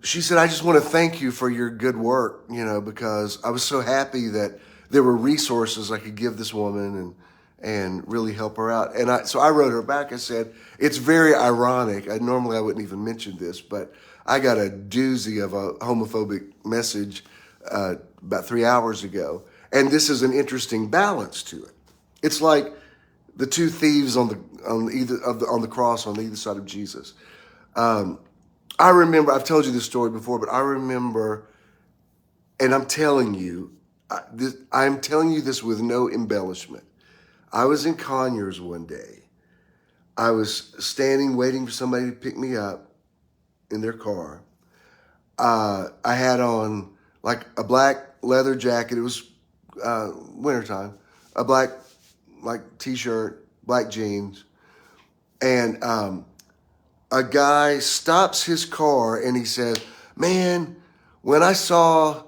Speaker 1: she said, I just want to thank you for your good work, because I was so happy that there were resources I could give this woman and really help her out. And so I wrote her back. I said, it's very ironic. Normally I wouldn't even mention this, but I got a doozy of a homophobic message about 3 hours ago. And this is an interesting balance to it. It's like the two thieves on the cross on either side of Jesus. I remember, I've told you this story before, but I remember, and I'm telling you this with no embellishment. I was in Conyers one day. I was standing waiting for somebody to pick me up in their car. I had on like a black leather jacket. It was wintertime. a black t-shirt, black jeans, and a guy stops his car and he says, "Man, when I saw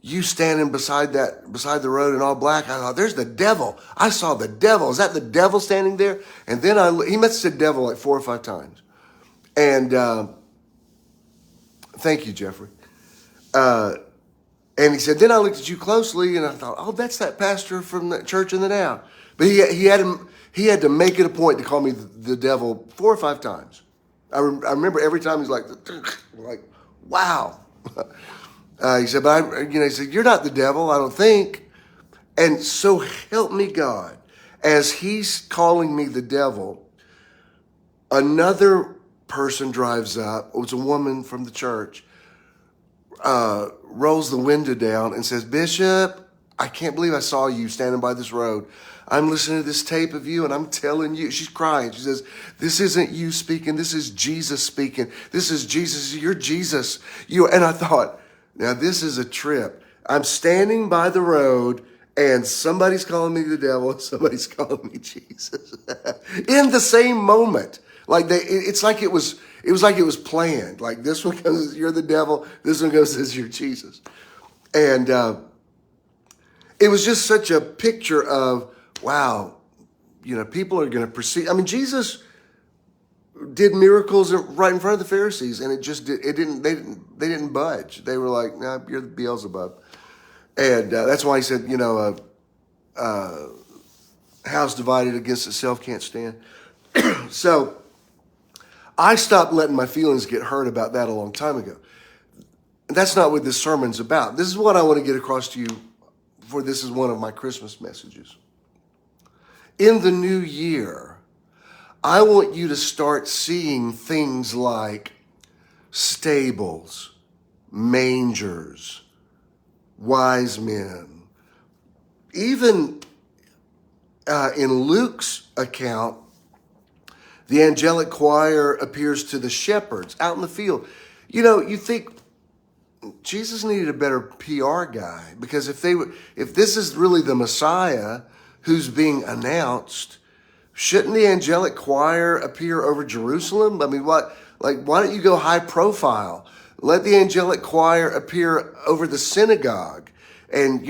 Speaker 1: you standing beside the road in all black, I thought, there's the devil. I saw the devil. Is that the devil standing there?" And then he must have said devil like 4 or 5 times. And thank you, Jeffrey. And he said, then I looked at you closely and I thought, oh, that's that pastor from the church in the now. But he had to make it a point to call me the devil 4 or 5 times. I remember every time he's like, wow. He said, but he said, you're not the devil, I don't think. And so help me God, as he's calling me the devil, another person drives up. It was a woman from the church, rolls the window down and says, "Bishop, I can't believe I saw you standing by this road. I'm listening to this tape of you and I'm telling you," she's crying. She says, "This isn't you speaking. This is Jesus speaking. This is Jesus. You're Jesus." And I thought, now this is a trip. I'm standing by the road and somebody's calling me the devil and somebody's calling me Jesus in the same moment. Like it's like it was like it was planned. Like this one goes, "You're the devil." This one goes, "Says you're Jesus." And it was just such a picture of, wow, people are going to perceive. I mean, Jesus did miracles right in front of the Pharisees, and they didn't budge. They were like, "Nah, you're the Beelzebub." And that's why he said, house divided against itself can't stand. So I stopped letting my feelings get hurt about that a long time ago. And that's not what this sermon's about. This is what I want to get across to you, for this is one of my Christmas messages. In the new year, I want you to start seeing things like stables, mangers, wise men. Even in Luke's account, the angelic choir appears to the shepherds out in the field. You think Jesus needed a better PR guy, because if this is really the Messiah who's being announced, shouldn't the angelic choir appear over Jerusalem? I mean, why don't you go high profile? Let the angelic choir appear over the synagogue and,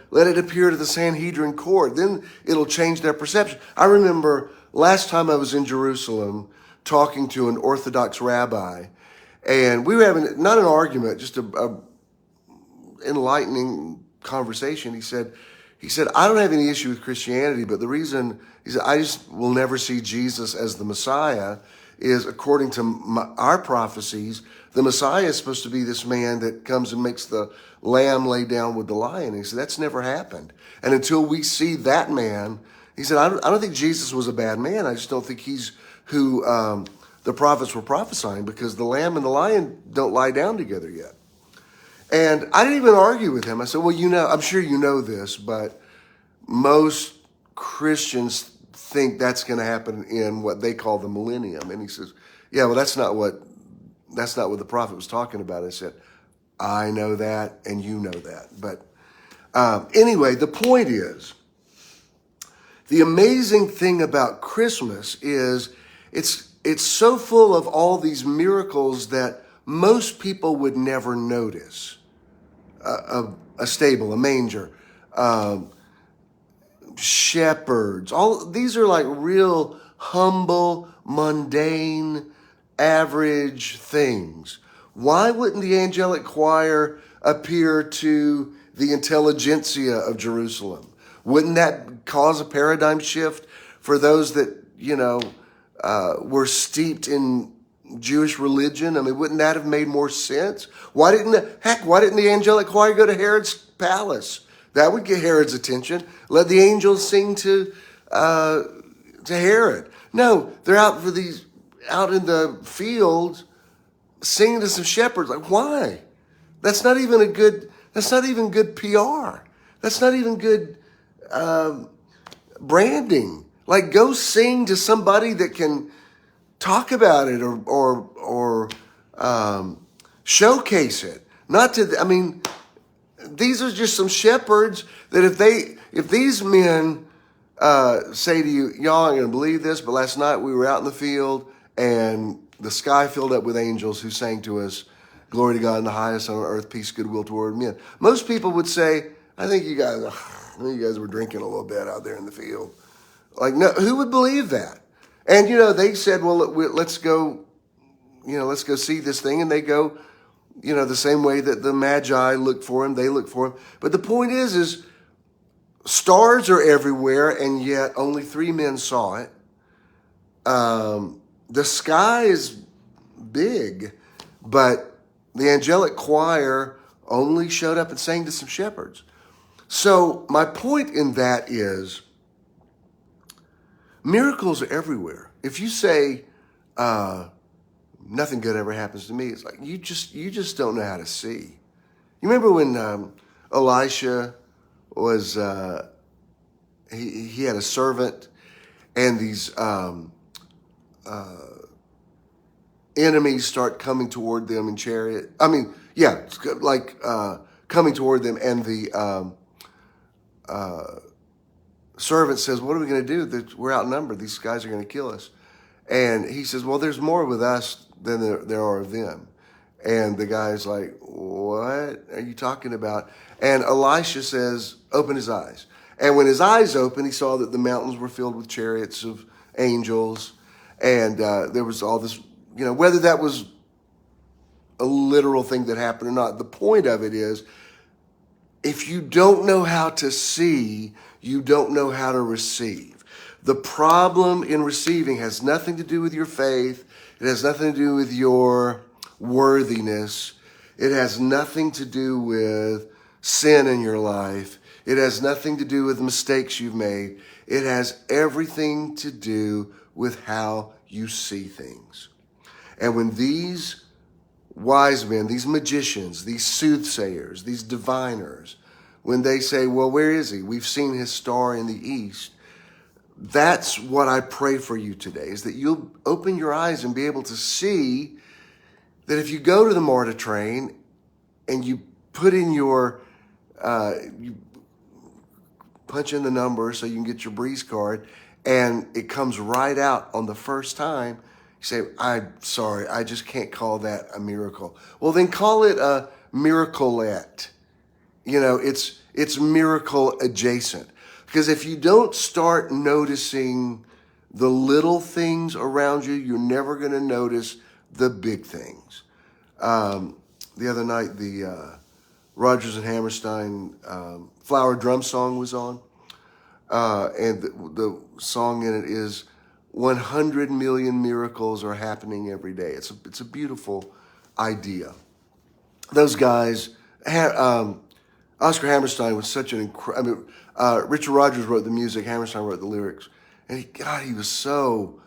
Speaker 1: let it appear to the Sanhedrin court. Then it'll change their perception. I remember last time I was in Jerusalem talking to an Orthodox rabbi, and we were having not an argument, just a enlightening conversation. He said, "I don't have any issue with Christianity, but the reason," he said, "I just will never see Jesus as the Messiah is, according to our prophecies, the Messiah is supposed to be this man that comes and makes the lamb lay down with the lion." He said, "That's never happened. And until we see that man," he said, I don't think Jesus was a bad man. I just don't think he's who the prophets were prophesying, because the lamb and the lion don't lie down together yet." And I didn't even argue with him. I said, "Well, I'm sure you know this, but most Christians think that's going to happen in what they call the millennium." And he says, "Yeah, well, that's not what the prophet was talking about." I said, "I know that, and you know that." But anyway, the point is, the amazing thing about Christmas is it's so full of all these miracles that most people would never notice. A stable, a manger, shepherds. All these are like real humble, mundane, average things. Why wouldn't the angelic choir appear to the intelligentsia of Jerusalem? Wouldn't that cause a paradigm shift for those that, were steeped in Jewish religion? I mean, wouldn't that have made more sense? Why didn't the angelic choir go to Herod's palace? That would get Herod's attention. Let the angels sing to Herod. No, they're out in the field singing to some shepherds. Like, why? That's not even good PR. That's not even good branding. Like, go sing to somebody that can talk about it or showcase it. These are just some shepherds that if these men say to you, y'all aren't going to believe this, but last night we were out in the field and the sky filled up with angels who sang to us, glory to God in the highest, on earth, peace, goodwill toward men. Most people would say, I think you guys were drinking a little bit out there in the field. Like, no, who would believe that? And, they said, well, let's go, let's go see this thing. And they go, the same way that the Magi looked for him, they look for him. But the point is stars are everywhere, and yet only 3 men saw it. The sky is big, but the angelic choir only showed up and sang to some shepherds. So my point in that is miracles are everywhere. If you say nothing good ever happens to me, it's like you just don't know how to see. You remember when Elisha was he had a servant, and these enemies start coming toward them in chariot. I mean, yeah, like coming toward them, and the servant says, "What are we going to do? We're outnumbered. These guys are going to kill us." And he says, "Well, there's more with us than there are of them." And the guy's like, "What are you talking about?" And Elisha says, "Open his eyes." And when his eyes opened, he saw that the mountains were filled with chariots of angels. And there was all this, whether that was a literal thing that happened or not. The point of it is, if you don't know how to see, you don't know how to receive. The problem in receiving has nothing to do with your faith. It has nothing to do with your worthiness. It has nothing to do with sin in your life. It has nothing to do with mistakes you've made. It has everything to do with how you see things. And when these wise men, these magicians, these soothsayers, these diviners, when they say, well, where is he? We've seen his star in the east. That's what I pray for you today, is that you'll open your eyes and be able to see that if you go to the MARTA train and you put in you punch in the number so you can get your breeze card, and it comes right out on the first time, you say, I'm sorry, I just can't call that a miracle. Well, then call it a miracleette. It's miracle adjacent. Because if you don't start noticing the little things around you, you're never going to notice the big things. The other night, the Rodgers and Hammerstein Flower Drum song was on. And the song in it is 100 million miracles are happening every day. It's a beautiful idea. Those guys, Oscar Hammerstein was such an incredible, Richard Rodgers wrote the music, Hammerstein wrote the lyrics. And he was so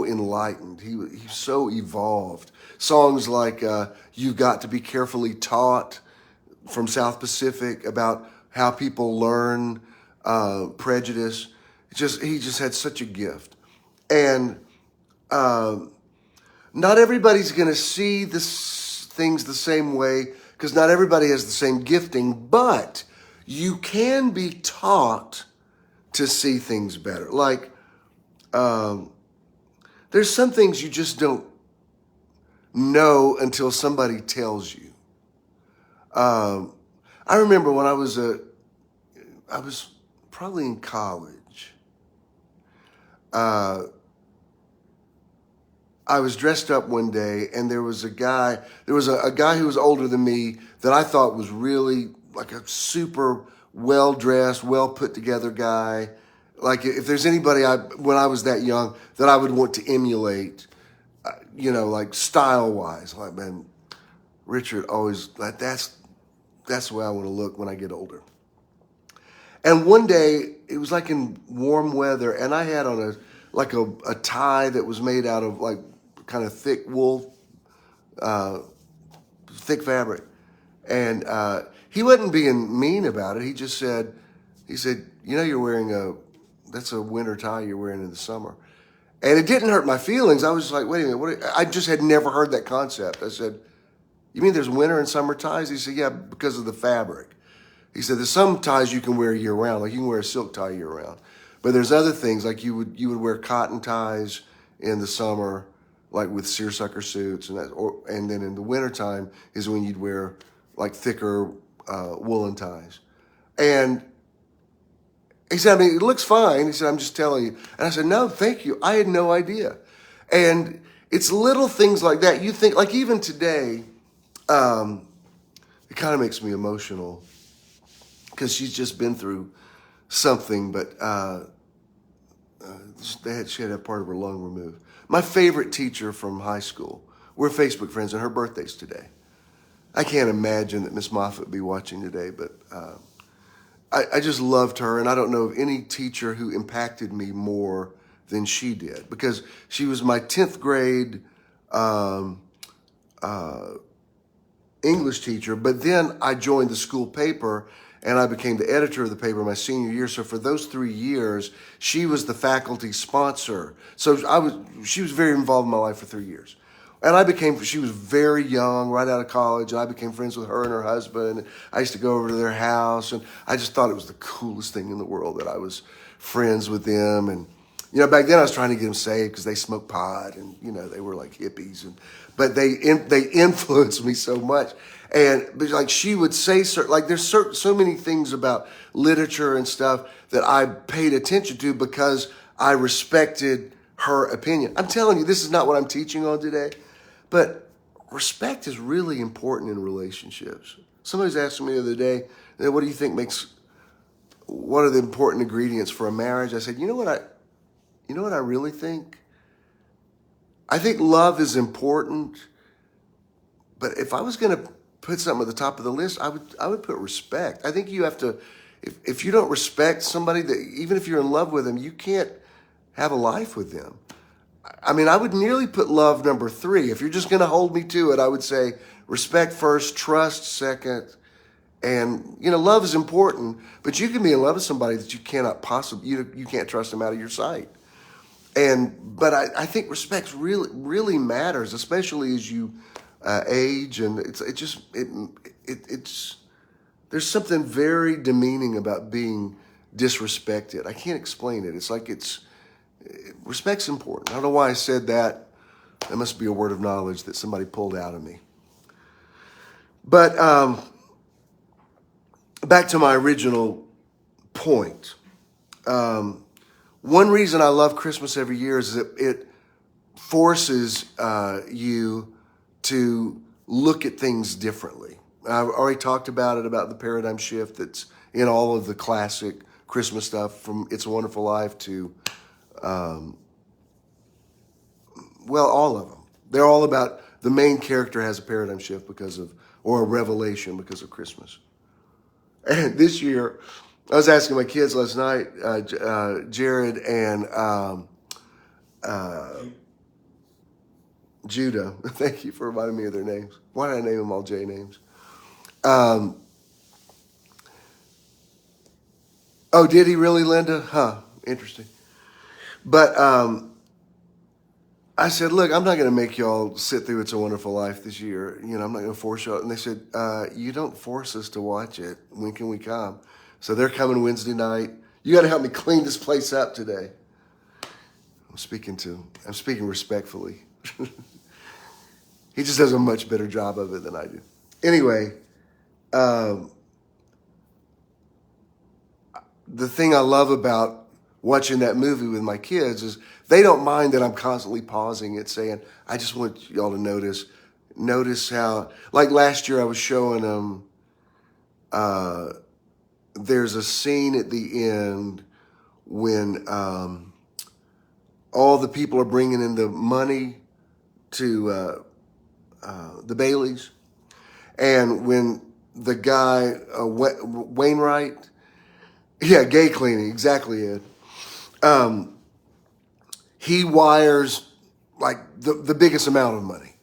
Speaker 1: enlightened. He was so evolved. Songs like You've Got to Be Carefully Taught from South Pacific about how people learn prejudice. He just had such a gift. And not everybody's going to see things the same way, because not everybody has the same gifting, but you can be taught to see things better. Like, there's some things you just don't know until somebody tells you. I remember when I was probably in college. I was dressed up one day, and there was a guy who was older than me that I thought was really like a super well-dressed, well-put-together guy. Like, if there's anybody when I was that young that I would want to emulate, like style-wise, like, man, Richard always, like, that's the way I want to look when I get older. And one day, it was like in warm weather, and I had on a tie that was made out of like kind of thick wool, thick fabric. And he wasn't being mean about it. He said, you're wearing that's a winter tie you're wearing in the summer. And it didn't hurt my feelings. I was just like, wait a minute, I just had never heard that concept. I said, you mean there's winter and summer ties? He said, yeah, because of the fabric. He said there's some ties you can wear year round, like you can wear a silk tie year round, but there's other things like you would wear cotton ties in the summer, like with seersucker suits, and then in the wintertime is when you'd wear like thicker woolen ties. And he said, I mean, it looks fine. He said, I'm just telling you. And I said, no, thank you. I had no idea. And it's little things like that. You think, like even today, it kind of makes me emotional because she's just been through something, but she had a part of her lung removed. My favorite teacher from high school, we're Facebook friends, and her birthday's today. I can't imagine that Miss Moffat would be watching today, but I just loved her, and I don't know of any teacher who impacted me more than she did, because she was my 10th grade English teacher, but then I joined the school paper, and I became the editor of the paper my senior year. So for those 3 years, she was the faculty sponsor. So she was very involved in my life for 3 years. And she was very young, right out of college, and I became friends with her and her husband. I used to go over to their house, and I just thought it was the coolest thing in the world that I was friends with them. And, you know, back then I was trying to get them saved because they smoked pot, and, you know, they were like hippies. But they influenced me so much. But like she would say, like there's so many things about literature and stuff that I paid attention to because I respected her opinion. I'm telling you, this is not what I'm teaching on today, but respect is really important in relationships. Somebody's asked me the other day, what do you think what are the important ingredients for a marriage? I said, you know what I really think? I think love is important, but if I was going to put something at the top of the list, I would put respect. I think you have to, if you don't respect somebody, that even if you're in love with them, you can't have a life with them. I mean, I would nearly put love number 3. If you're just going to hold me to it, I would say respect first, trust second. And, you know, love is important, but you can be in love with somebody that you cannot possibly, you can't trust them out of your sight. But I think respect really matters, especially as you age, and there's something very demeaning about being disrespected. I can't explain it. It's like respect's important. I don't know why I said that. That must be a word of knowledge that somebody pulled out of me. But back to my original point. One reason I love Christmas every year is that it forces you to look at things differently. I've already talked about the paradigm shift that's in all of the classic Christmas stuff, from It's a Wonderful Life to, all of them. They're all about the main character has a paradigm shift or a revelation because of Christmas. And this year, I was asking my kids last night, Jared and Judah. Thank you for reminding me of their names. Why did I name them all J names? Oh, did he really, Linda? Huh, interesting. But I said, look, I'm not going to make y'all sit through It's a Wonderful Life this year. You know, I'm not going to force y'all. And they said, you don't force us to watch it. When can we come? So they're coming Wednesday night. You got to help me clean this place up today. I'm speaking respectfully. He just does a much better job of it than I do. Anyway, the thing I love about watching that movie with my kids is they don't mind that I'm constantly pausing it, saying, I just want y'all to notice how, like last year I was showing them, there's a scene at the end when all the people are bringing in the money to the Baileys, and when the guy, Wainwright, gay cleaning, exactly, Ed. He wires like the biggest amount of money.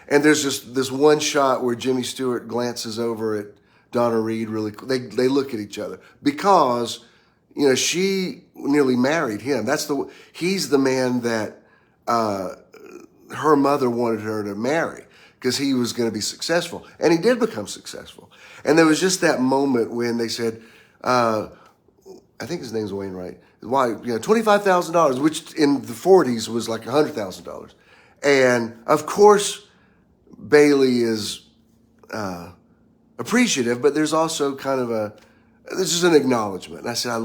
Speaker 1: And there's just this one shot where Jimmy Stewart glances over at Donna Reed really quick. They look at each other because, you know, she nearly married him. He's the man that her mother wanted her to marry. because he was going to be successful. And he did become successful. And there was just that moment when they said, I think his name's Wainwright, why, $25,000, which in the 40s was like $100,000. And of course, Bailey is appreciative, but there's also kind of this is an acknowledgement. And I said,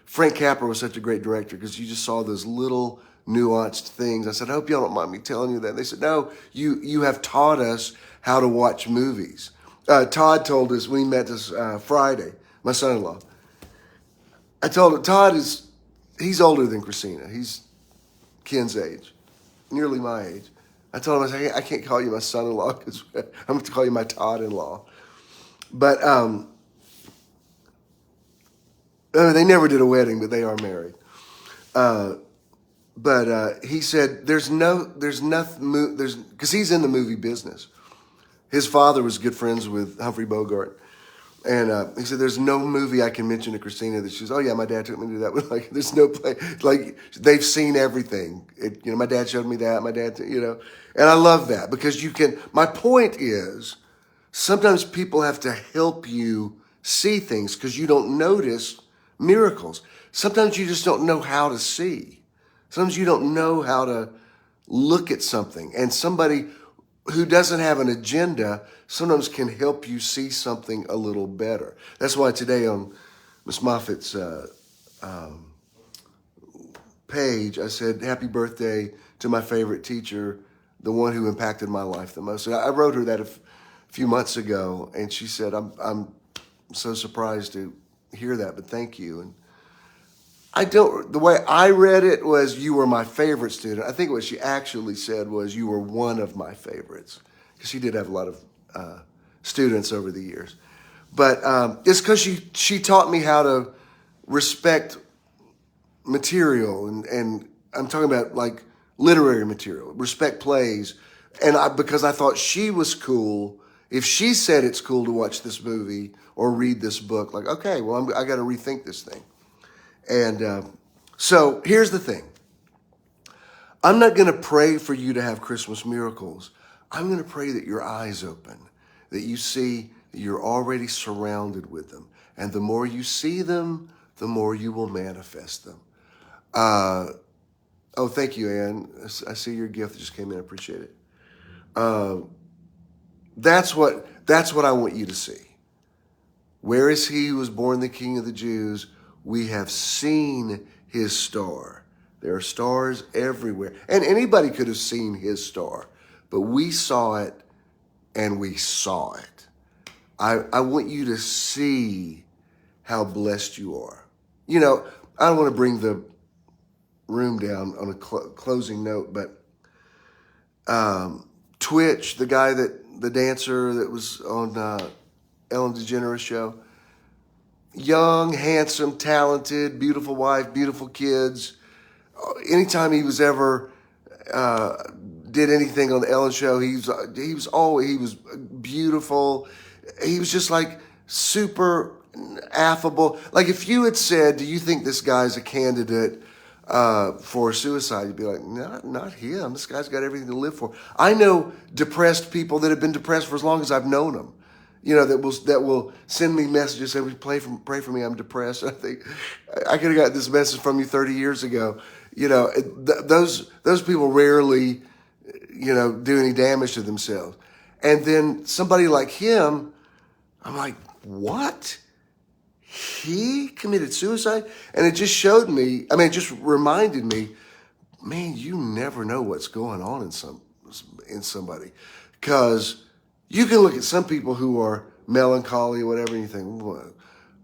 Speaker 1: Frank Capra was such a great director because you just saw those little nuanced things. I said, I hope y'all don't mind me telling you that. And they said, no, you have taught us how to watch movies. Todd told us when he met us Friday, my son-in-law. I told him, he's older than Christina. He's Ken's age, nearly my age. I told him, I said, I can't call you my son-in-law because I'm going to call you my Todd-in-law. But they never did a wedding, but they are married. But he said, there's nothing, because he's in the movie business. His father was good friends with Humphrey Bogart. And he said, there's no movie I can mention to Christina that she's, oh yeah, my dad took me to that. But like, there's no play, like they've seen everything. My dad showed me that, and I love that because my point is sometimes people have to help you see things because you don't notice miracles. Sometimes you just don't know how to see. Sometimes you don't know how to look at something, and somebody who doesn't have an agenda sometimes can help you see something a little better. That's why today on Miss Moffat's page, I said, happy birthday to my favorite teacher, the one who impacted my life the most. And I wrote her that a few months ago, and she said, I'm so surprised to hear that, but thank you. And the way I read it was, you were my favorite student. I think what she actually said was, you were one of my favorites. Because she did have a lot of students over the years. But it's because she taught me how to respect material. And I'm talking about like literary material, respect plays. And because I thought she was cool, if she said it's cool to watch this movie or read this book, like, okay, well, I got to rethink this thing. And so here's the thing. I'm not going to pray for you to have Christmas miracles. I'm going to pray that your eyes open, that you see that you're already surrounded with them. And the more you see them, the more you will manifest them. Oh, thank you, Ann. I see your gift just came in. I appreciate it. That's what I want you to see. Where is he who was born the King of the Jews? We have seen his star. There are stars everywhere. And anybody could have seen his star. But we saw it, and we saw it. I want you to see how blessed you are. I don't want to bring the room down on a closing note, but Twitch, the dancer that was on Ellen DeGeneres show, young, handsome, talented, beautiful wife, beautiful kids. Anytime he was ever did anything on the Ellen show, he was beautiful. He was just like super affable. Like if you had said, do you think this guy's a candidate for suicide? You'd be like, not him. This guy's got everything to live for. I know depressed people that have been depressed for as long as I've known them. That will send me messages saying, pray for me, I'm depressed. I think I could have got this message from you 30 years ago. Those people rarely, do any damage to themselves. And then somebody like him, I'm like, what? He committed suicide? And it just showed me, it just reminded me, man, you never know what's going on in somebody. Because you can look at some people who are melancholy or whatever, and you think, well,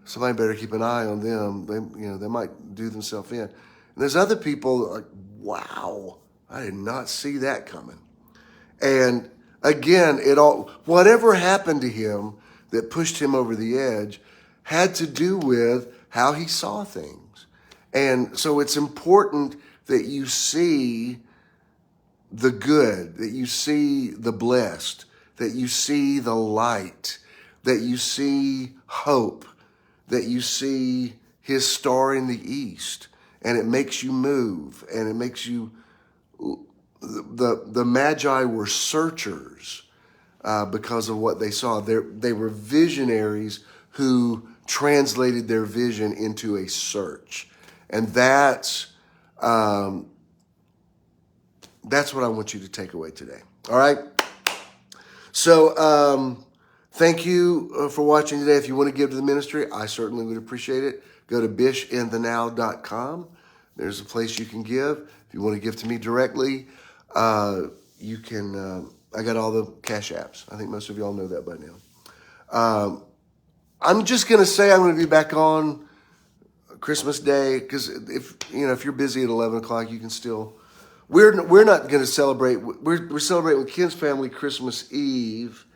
Speaker 1: somebody better keep an eye on them. They might do themselves in. And there's other people like, wow, I did not see that coming. And again, whatever happened to him that pushed him over the edge had to do with how he saw things. And so it's important that you see the good, that you see the blessed, that you see the light, that you see hope, that you see his star in the east, and it makes you move, and it makes you, the Magi were searchers. because of what they saw. They were visionaries who translated their vision into a search. And that's what I want you to take away today. All right? So thank you for watching today. If you want to give to the ministry, I certainly would appreciate it. Go to bishinthenow.com. There's a place you can give. If you want to give to me directly, you can. I got all the cash apps. I think most of y'all know that by now. I'm just going to say I'm going to be back on Christmas Day, because if you're busy at 11 o'clock, you can still. We're not going to celebrate. We're celebrating with Ken's family Christmas Eve,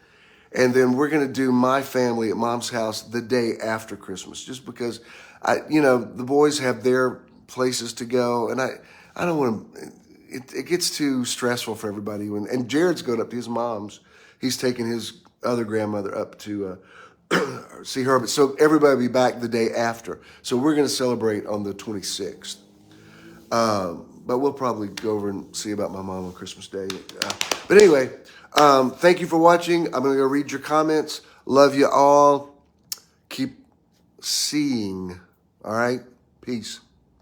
Speaker 1: and then we're going to do my family at Mom's house the day after Christmas, just because the boys have their places to go, and I don't want to. It gets too stressful for everybody. And Jared's going up to his mom's. He's taking his other grandmother up to see her. So everybody will be back the day after. So we're going to celebrate on the 26th. But we'll probably go over and see about my mom on Christmas Day. But anyway, thank you for watching. I'm going to go read your comments. Love you all. Keep seeing. All right? Peace.